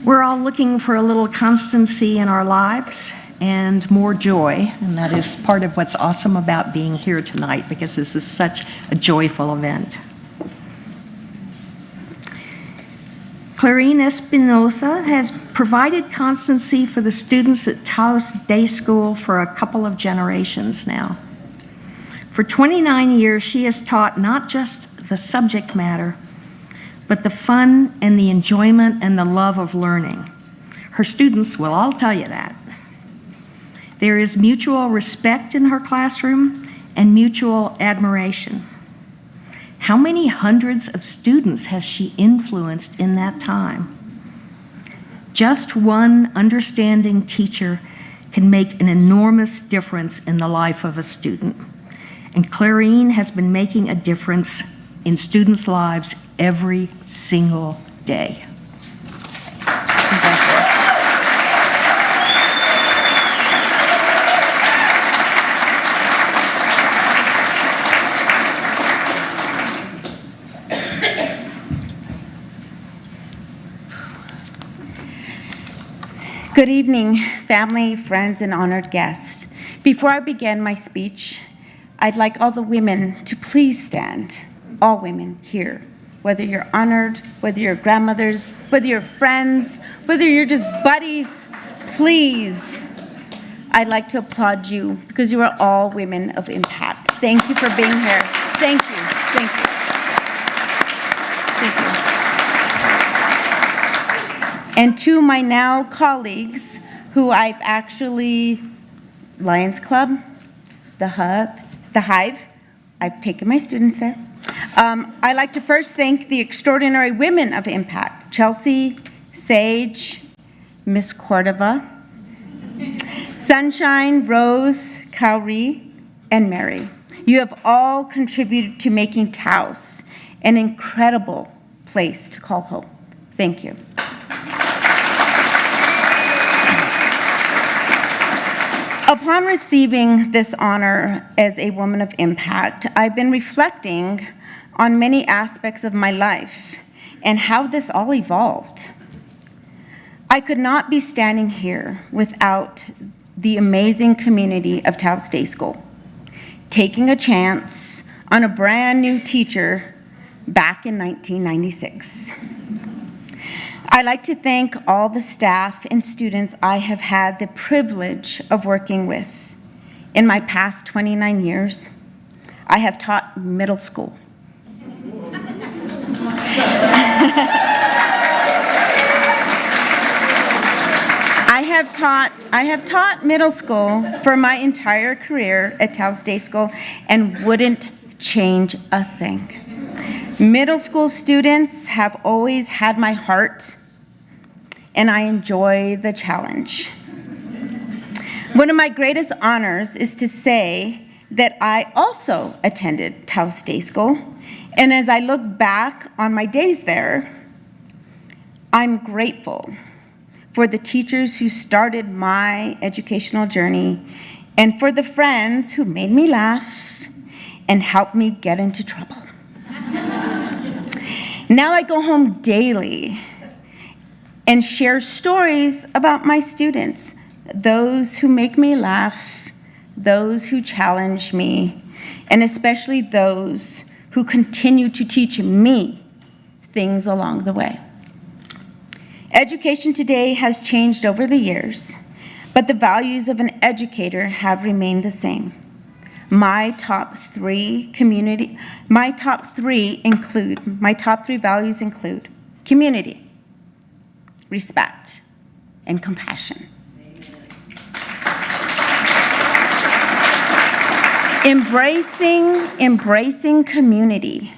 We're all looking for a little constancy in our lives and more joy, and that is part of what's awesome about being here tonight, because this is such a joyful event. Clarine Espinosa has provided constancy for the students at Taos Day School for a couple of generations now. For 29 years, she has taught not just the subject matter, but the fun and the enjoyment and the love of learning. Her students will all tell you that. There is mutual respect in her classroom and mutual admiration. How many hundreds of students has she influenced in that time? Just one understanding teacher can make an enormous difference in the life of a student. And Clarine has been making a difference in students' lives every single day. Good evening, family, friends, and honored guests. Before I begin my speech, I'd like all the women to please stand. All women here, whether you're honored, whether you're grandmothers, whether you're friends, whether you're just buddies, please. I'd like to applaud you because you are all women of impact. Thank you for being here. Thank you, thank you. Thank you. And to my now colleagues who I've actually, Lions Club, the Hive, I've taken my students there. I'd like to first thank the extraordinary women of impact, Chelsea, Sage, Miss Cordova, Sunshine, Rose, Cowrie, and Mary. You have all contributed to making Taos an incredible place to call home. Thank you. Upon receiving this honor as a woman of impact, I've been reflecting on many aspects of my life and how this all evolved. I could not be standing here without the amazing community of Taos Day School, taking a chance on a brand new teacher back in 1996. I'd like to thank all the staff and students I have had the privilege of working with. In my past 29 years, I have taught middle school. I have taught middle school for my entire career at Taos Day School and wouldn't change a thing. Middle school students have always had my heart, and I enjoy the challenge. One of my greatest honors is to say that I also attended Taos Day School, And as I look back on my days there, I'm grateful for the teachers who started my educational journey and for the friends who made me laugh and helped me get into trouble. Now I go home daily and share stories about my students, those who make me laugh, those who challenge me, and especially those who continue to teach me things along the way. Education today has changed over the years, but the values of an educator have remained the same. My top three values include community, respect, and compassion. Embracing community.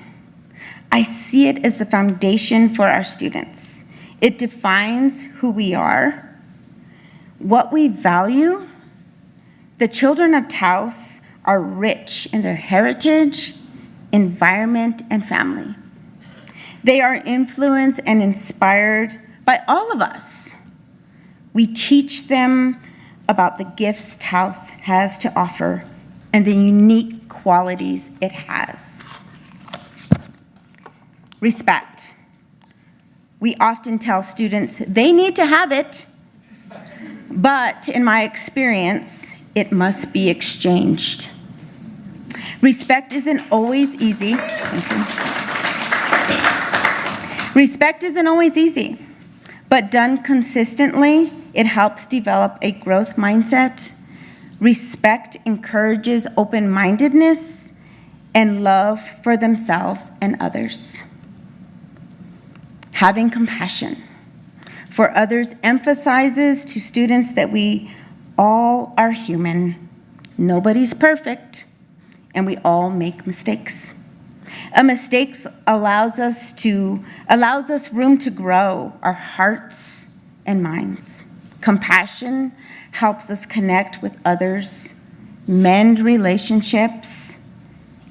I see it as the foundation for our students. It defines who we are, what we value. The children of Taos are rich in their heritage, environment, and family. They are influenced and inspired by all of us. We teach them about the gifts Taos has to offer and the unique qualities it has. Respect. We often tell students they need to have it, but in my experience, it must be exchanged. Respect isn't always easy. Respect isn't always easy, but done consistently, it helps develop a growth mindset. Respect encourages open-mindedness and love for themselves and others. Having compassion for others emphasizes to students that we all are human. Nobody's perfect, and we all make mistakes. A mistake allows us room to grow our hearts and minds. Compassion helps us connect with others, mend relationships,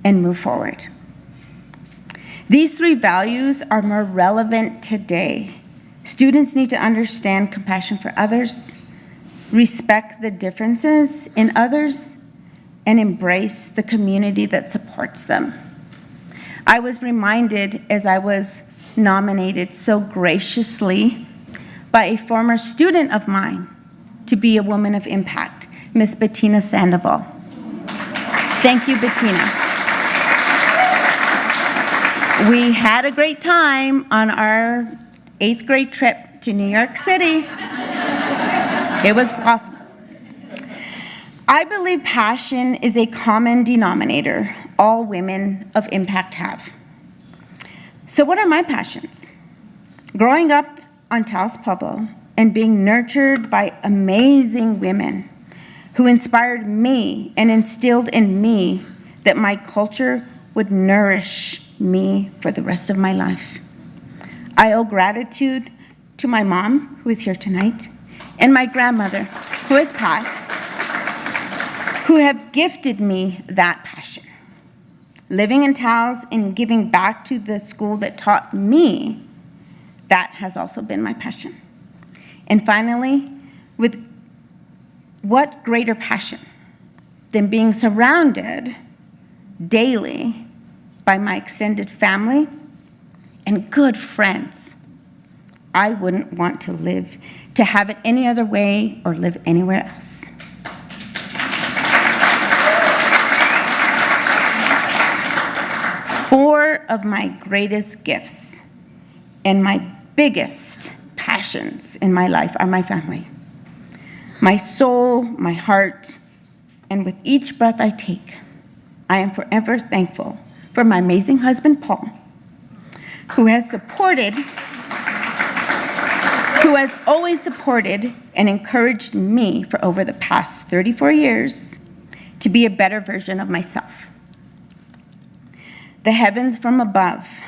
and move forward. These three values are more relevant today. Students need to understand compassion for others, respect the differences in others, and embrace the community that supports them. I was reminded as I was nominated so graciously by a former student of mine to be a woman of impact, Miss Bettina Sandoval. Thank you, Bettina. We had a great time on our 8th grade trip to New York City. It was awesome. I believe passion is a common denominator all women of impact have. So what are my passions? Growing up on Taos Pueblo and being nurtured by amazing women who inspired me and instilled in me that my culture would nourish me for the rest of my life. I owe gratitude to my mom, who is here tonight, and my grandmother, who has passed, who have gifted me that passion. Living in Taos and giving back to the school that taught me, that has also been my passion. And finally, with what greater passion than being surrounded daily by my extended family and good friends. I wouldn't want to have it any other way or live anywhere else. Four of my greatest gifts and my biggest passions in my life are my family. My soul, my heart, and with each breath I take, I am forever thankful for my amazing husband, Paul, who has always supported and encouraged me for over the past 34 years to be a better version of myself. The heavens from above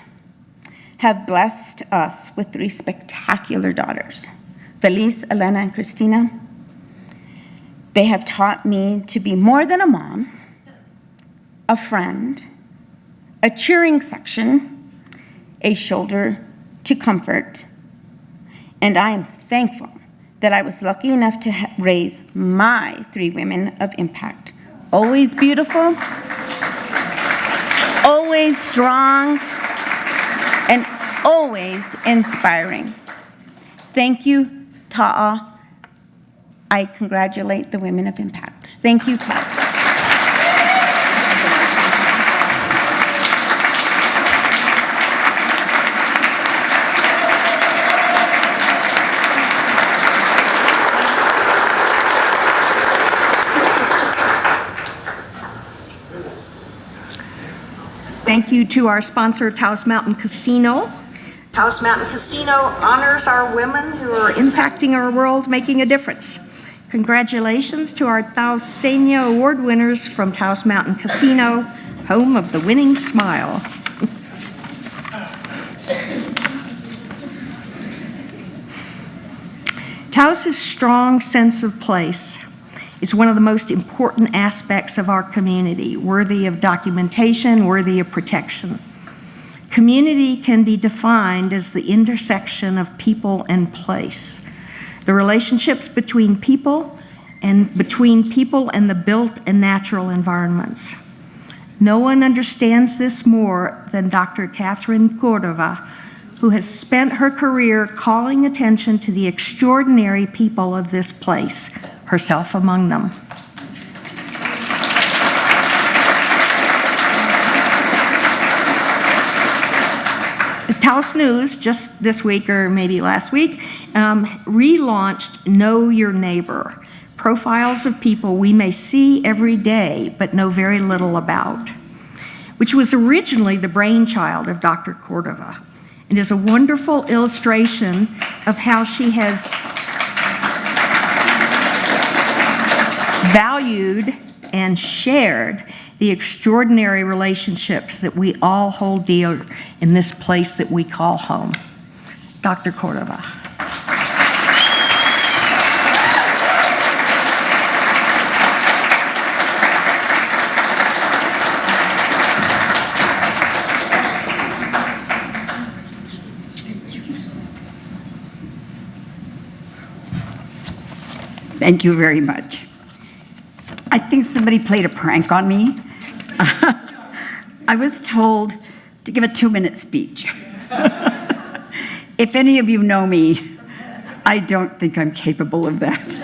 have blessed us with 3 spectacular daughters, Feliz, Elena, and Christina. They have taught me to be more than a mom, a friend, a cheering section, a shoulder to comfort. And I am thankful that I was lucky enough to raise my 3 women of impact. Always beautiful, always strong, and always inspiring. Thank you, Ta'a. I congratulate the women of impact. Thank you, Taos. Thank you to our sponsor, Taos Mountain Casino. Taos Mountain Casino honors our women who are impacting our world, making a difference. Congratulations to our Taoseña Award winners from Taos Mountain Casino, home of the winning smile. Taos's strong sense of place is one of the most important aspects of our community, worthy of documentation, worthy of protection. Community can be defined as the intersection of people and place, the relationships between people and the built and natural environments. No one understands this more than Dr. Catherine Cordova, who has spent her career calling attention to the extraordinary people of this place, herself among them. Taos News, just this week or maybe last week, relaunched Know Your Neighbor, profiles of people we may see every day but know very little about, which was originally the brainchild of Dr. Cordova. It is a wonderful illustration of how she has valued and shared the extraordinary relationships that we all hold dear in this place that we call home. Dr. Cordova. Thank you very much. I think somebody played a prank on me. I was told to give a 2-minute speech. If any of you know me, I don't think I'm capable of that.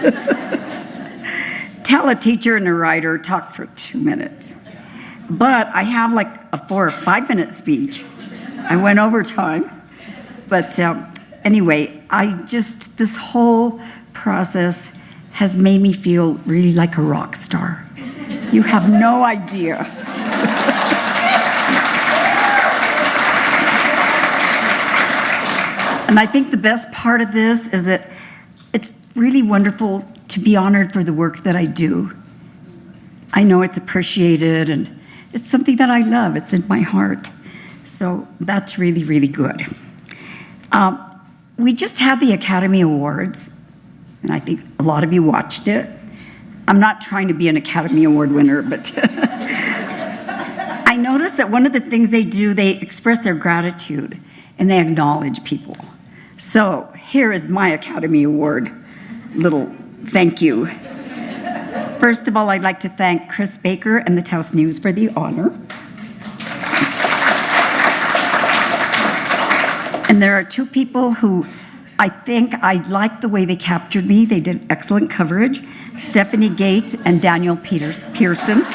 Tell a teacher and a writer talk for 2 minutes. But I have like a 4 or 5-minute speech. I went over time. But anyway, this whole process has made me feel really like a rock star. You have no idea. And I think the best part of this is that it's really wonderful to be honored for the work that I do. I know it's appreciated and it's something that I love. It's in my heart. So that's really, really good. We just had the Academy Awards. And I think a lot of you watched it. I'm not trying to be an Academy Award winner, but I noticed that one of the things they do, they express their gratitude and they acknowledge people. So here is my Academy Award little thank you. First of all, I'd like to thank Chris Baker and the Taos News for the honor. And there are 2 people who I think I like the way they captured me. They did excellent coverage. Stephanie Gates and Daniel Pearson.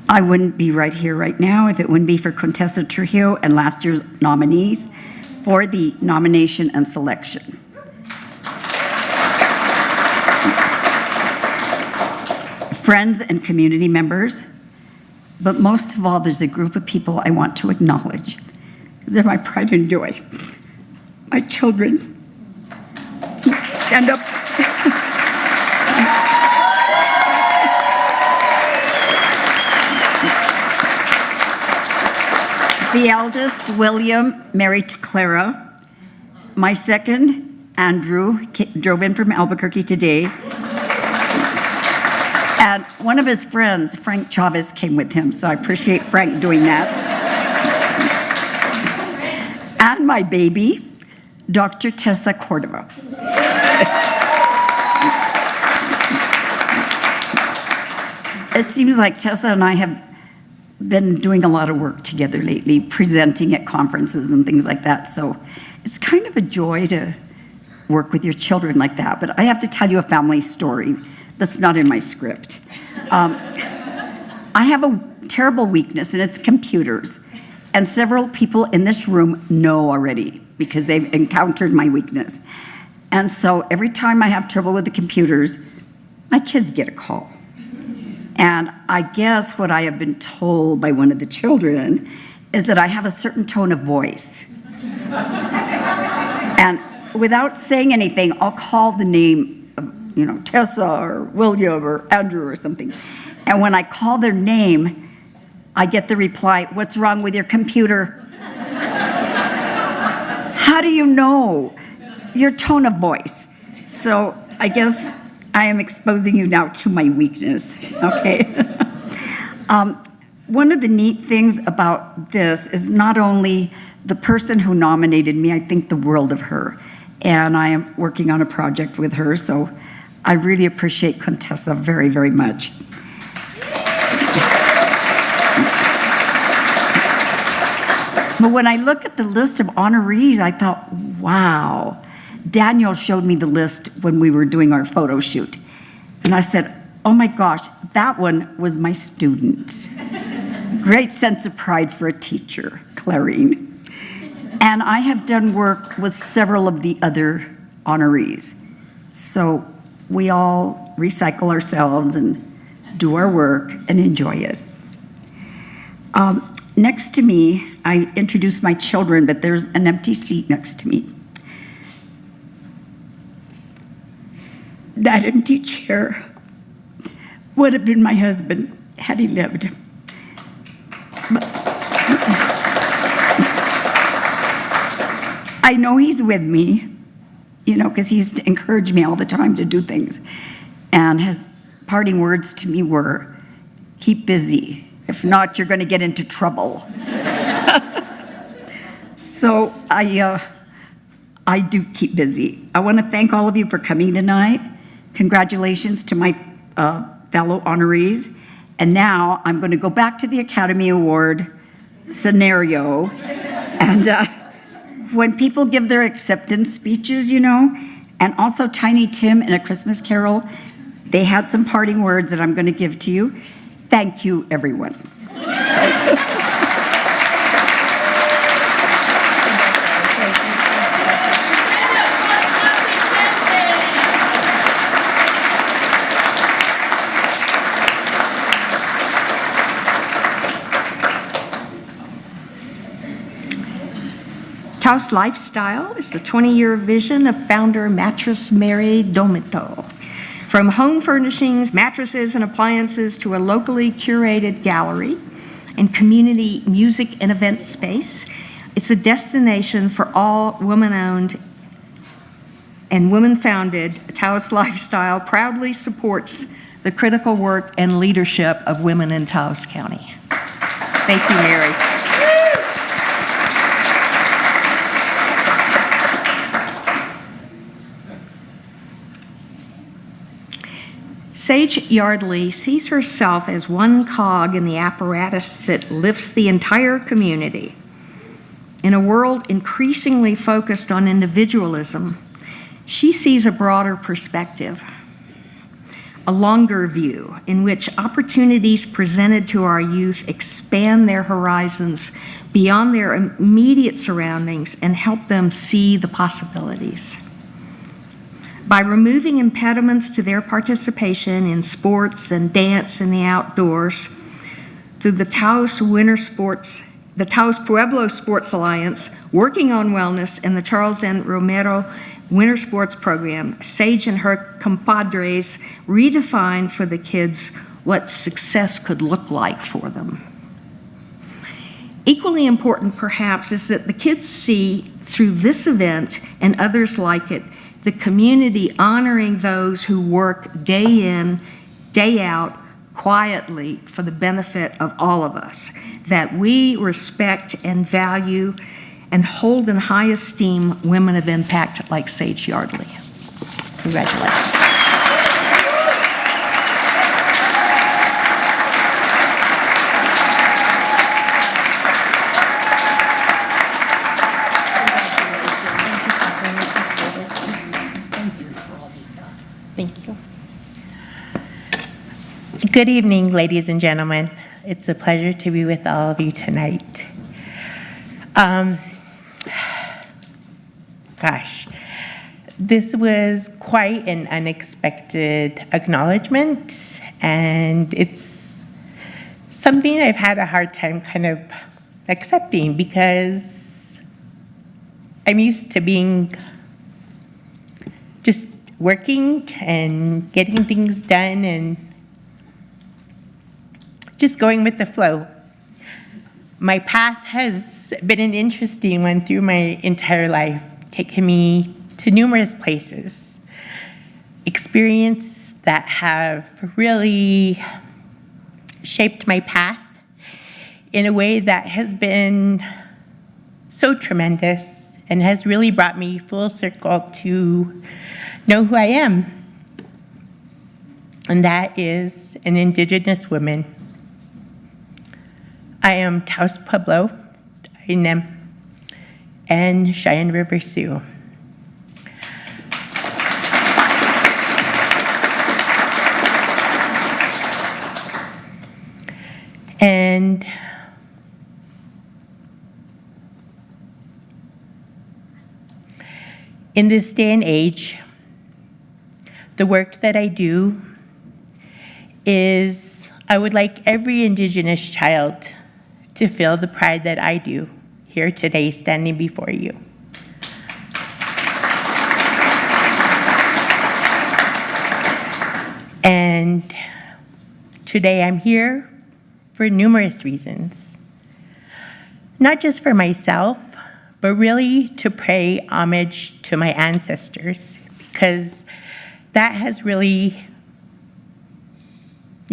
I wouldn't be right here right now if it wouldn't be for Contessa Trujillo and last year's nominees for the nomination and selection. Friends and community members. But most of all, there's a group of people I want to acknowledge, because they're my pride and joy. My children. Stand up. The eldest, William, married to Clara. My second, Andrew, drove in from Albuquerque today. And one of his friends, Frank Chavez, came with him, so I appreciate Frank doing that. And my baby, Dr. Tessa Cordova. It seems like Tessa and I have been doing a lot of work together lately, presenting at conferences and things like that, so it's kind of a joy to work with your children like that. But I have to tell you a family story that's not in my script. I have a terrible weakness, and it's computers. And several people in this room know already because they've encountered my weakness. And so every time I have trouble with the computers, my kids get a call. And I guess what I have been told by one of the children is that I have a certain tone of voice. And without saying anything, I'll call the name of, Tessa or William or Andrew or something. And when I call their name, I get the reply, "What's wrong with your computer?" How do you know? Your tone of voice. So I guess I am exposing you now to my weakness, okay? One of the neat things about this is not only the person who nominated me, I think the world of her. And I am working on a project with her, so I really appreciate Contessa very, very much. But when I look at the list of honorees, I thought, wow. Daniel showed me the list when we were doing our photo shoot. And I said, oh my gosh, that one was my student. Great sense of pride for a teacher, Clarine. And I have done work with several of the other honorees. So we all recycle ourselves and do our work and enjoy it. Next to me, I introduced my children, but there's an empty seat next to me. That empty chair would have been my husband had he lived. But I know he's with me, because he used to encourage me all the time to do things. And his parting words to me were, keep busy. If not, you're going to get into trouble. So I do keep busy. I want to thank all of you for coming tonight. Congratulations to my fellow honorees. And now I'm going to go back to the Academy Award scenario. And when people give their acceptance speeches, and also Tiny Tim in A Christmas Carol, they had some parting words that I'm going to give to you. Thank you, everyone. Taos Lifestyle is the 20-year vision of founder Mattress Mary Domito. From home furnishings, mattresses, and appliances to a locally curated gallery and community music and event space, it's a destination for all woman-owned and woman-founded. Taos Lifestyle proudly supports the critical work and leadership of women in Taos County. Thank you, Mary. Sage Yardley sees herself as one cog in the apparatus that lifts the entire community. In a world increasingly focused on individualism, she sees a broader perspective, a longer view in which opportunities presented to our youth expand their horizons beyond their immediate surroundings and help them see the possibilities. By removing impediments to their participation in sports and dance in the outdoors, through the Taos Pueblo Sports Alliance, working on wellness, and the Charles N. Romero Winter Sports Program, Sage and her compadres redefined for the kids what success could look like for them. Equally important, perhaps, is that the kids see through this event and others like it the community honoring those who work day in day out, quietly, for the benefit of all of us, that we respect and value and hold in high esteem women of impact like Sage Yardley. Congratulations. Thank you. Good evening, ladies and gentlemen. It's a pleasure to be with all of you tonight. Gosh, this was quite an unexpected acknowledgement, and it's something I've had a hard time kind of accepting because I'm used to being just working and getting things done and just going with the flow. My path has been an interesting one through my entire life, taking me to numerous places, experiences that have really shaped my path in a way that has been so tremendous and has really brought me full circle to know who I am. And that is an Indigenous woman. I am Taos Pueblo, Inem, and Cheyenne River Sioux. And in this day and age, the work that I do is, I would like every Indigenous child to feel the pride that I do here today standing before you. And today I'm here for numerous reasons. Not just for myself, but really to pay homage to my ancestors, because that has really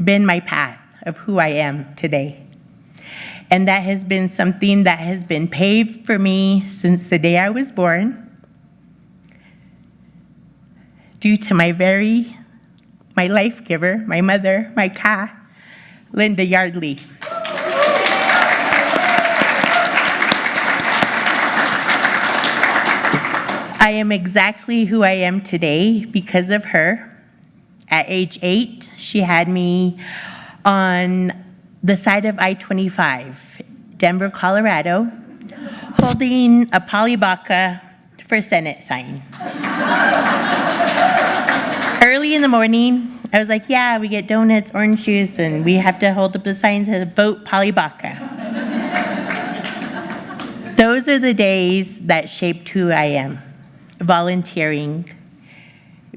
been my path of who I am today. And that has been something that has been paved for me since the day I was born, due to my life giver, my mother, my ka, Linda Yardley. I am exactly who I am today because of her. At age 8, she had me on the side of I-25, Denver, Colorado, holding a Palibaka for Senate sign. Early in the morning, I was like, yeah, we get donuts, orange juice, and we have to hold up the signs that vote Palibaka. Those are the days that shaped who I am. Volunteering,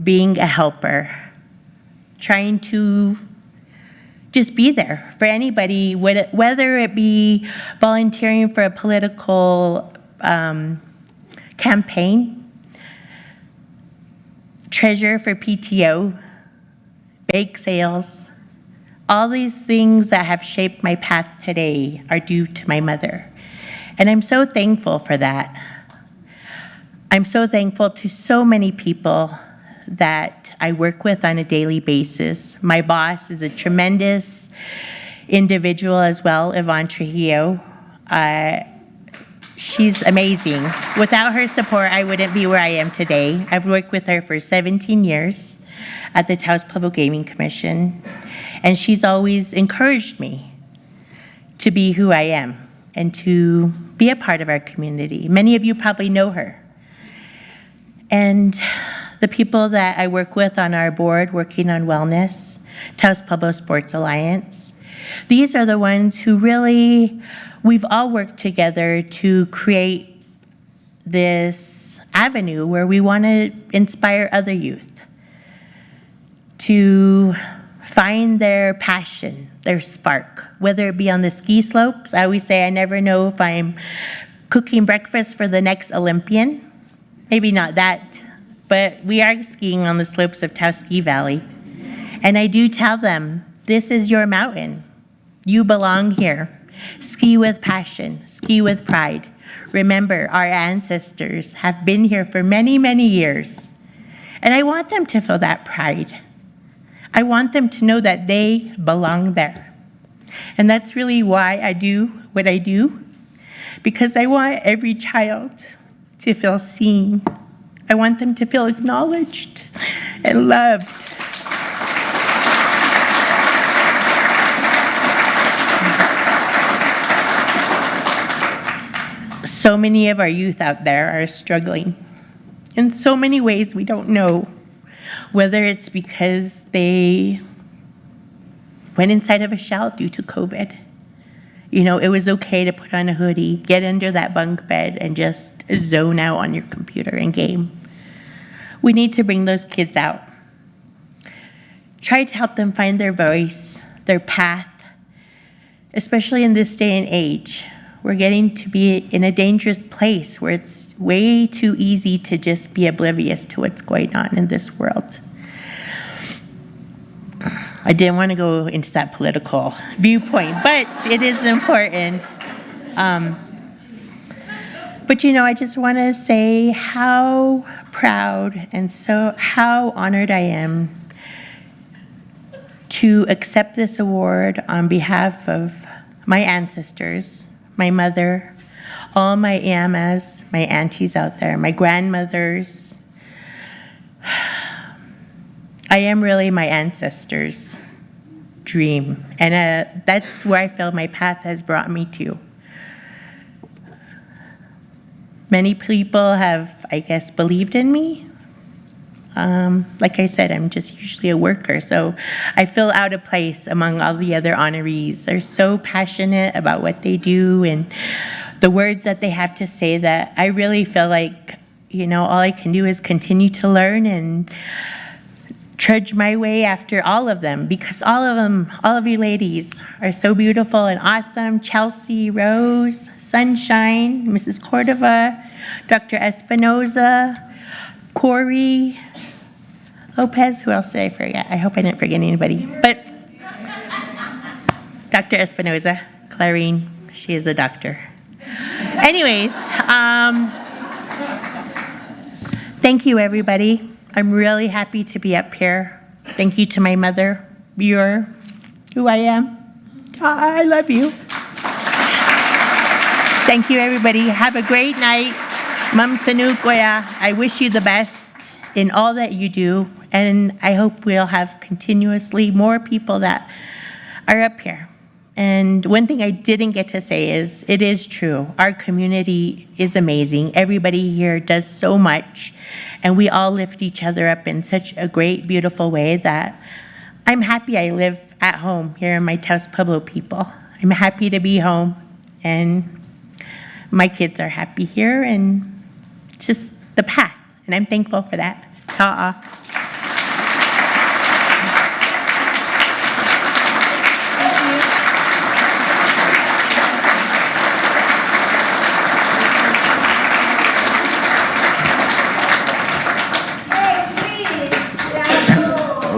being a helper, trying to just be there for anybody, whether it be volunteering for a political campaign, treasure for PTO, bake sales. All these things that have shaped my path today are due to my mother. And I'm so thankful for that. I'm so thankful to so many people that I work with on a daily basis. My boss is a tremendous individual as well, Yvonne Trujillo. She's amazing. Without her support, I wouldn't be where I am today. I've worked with her for 17 years at the Taos Public Gaming Commission, and she's always encouraged me to be who I am and to be a part of our community. Many of you probably know her. And the people that I work with on our board working on wellness, Taos Pueblo Sports Alliance, these are the ones who really, we've all worked together to create this avenue where we want to inspire other youth to find their passion, their spark, whether it be on the ski slopes. I always say I never know if I'm cooking breakfast for the next Olympian. Maybe not that, but we are skiing on the slopes of Taos Ski Valley. And I do tell them, this is your mountain. You belong here. Ski with passion, ski with pride. Remember, our ancestors have been here for many, many years. And I want them to feel that pride. I want them to know that they belong there. And that's really why I do what I do, because I want every child to feel seen. I want them to feel acknowledged and loved. So many of our youth out there are struggling in so many ways we don't know, whether it's because they went inside of a shell due to COVID. You know, it was okay to put on a hoodie, get under that bunk bed, and just zone out on your computer and game. We need to bring those kids out. Try to help them find their voice, their path, especially in this day and age. We're getting to be in a dangerous place where it's way too easy to just be oblivious to what's going on in this world. I didn't want to go into that political viewpoint, but it is important. But you know, I just want to say how proud and so how honored I am to accept this award on behalf of my ancestors, my mother, all my amas, my aunties out there, my grandmothers. I am really my ancestors' dream, and that's where I feel my path has brought me to. Many people have, I guess, believed in me. Like I said, I'm just usually a worker, so I feel out of place among all the other honorees. They're so passionate about what they do and the words that they have to say that I really feel like, you know, all I can do is continue to learn and trudge my way after all of them, because all of them, all of you ladies are so beautiful and awesome. Chelsea, Rose, Sunshine, Mrs. Cordova, Dr. Espinoza, Corey, Lopez, who else did I forget? I hope I didn't forget anybody. But Dr. Espinoza, Clarine, she is a doctor. Anyways, thank you, everybody. I'm really happy to be up here. Thank you to my mother. You're who I am. I love you. Thank you, everybody. Have a great night. Mam Sanu Goya, I wish you the best in all that you do, and I hope we'll have continuously more people that are up here. And one thing I didn't get to say is, it is true. Our community is amazing. Everybody here does so much, and we all lift each other up in such a great, beautiful way that I'm happy I live at home here in my Taos Pueblo people. I'm happy to be home, and my kids are happy here, and just the path, and I'm thankful for that. Ta'a.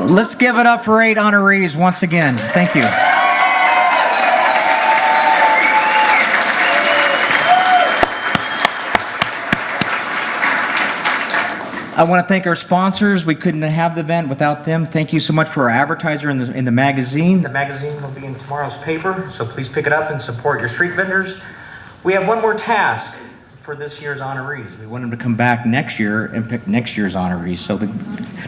Let's give it up for 8 honorees once again. Thank you. I want to thank our sponsors. We couldn't have the event without them. Thank you so much for our advertiser in the magazine. The magazine will be in tomorrow's paper, so please pick it up and support your street vendors. We have one more task for this year's honorees. We want them to come back next year and pick next year's honorees. So the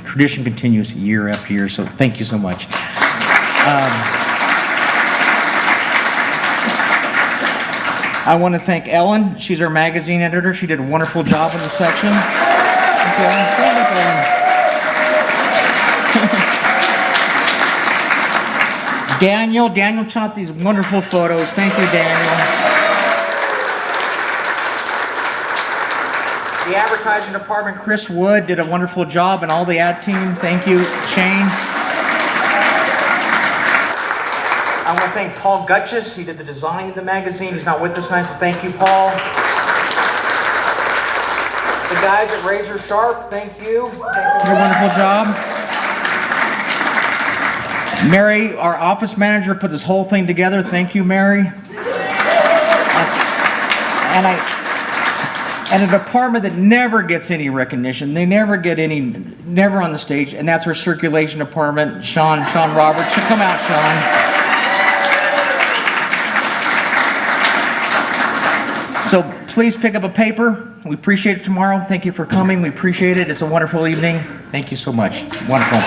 tradition continues year after year, so thank you so much. I want to thank Ellen. She's our magazine editor. She did a wonderful job in the section. Thank you, Ellen. Stand up, Ellen. Daniel shot these wonderful photos. Thank you, Daniel. The advertising department, Chris Wood, did a wonderful job, and all the ad team. Thank you, Shane. I want to thank Paul Gutches. He did the design of the magazine. He's not with us tonight, so thank you, Paul. The guys at Razor Sharp, thank you. Thank you for a wonderful job. Mary, our office manager, put this whole thing together. Thank you, Mary. And a department that never gets any recognition. They never get never on the stage, and that's our circulation department. Sean Roberts. Come out, Sean. So please pick up a paper. We appreciate it tomorrow. Thank you for coming. We appreciate it. It's a wonderful evening. Thank you so much. Wonderful.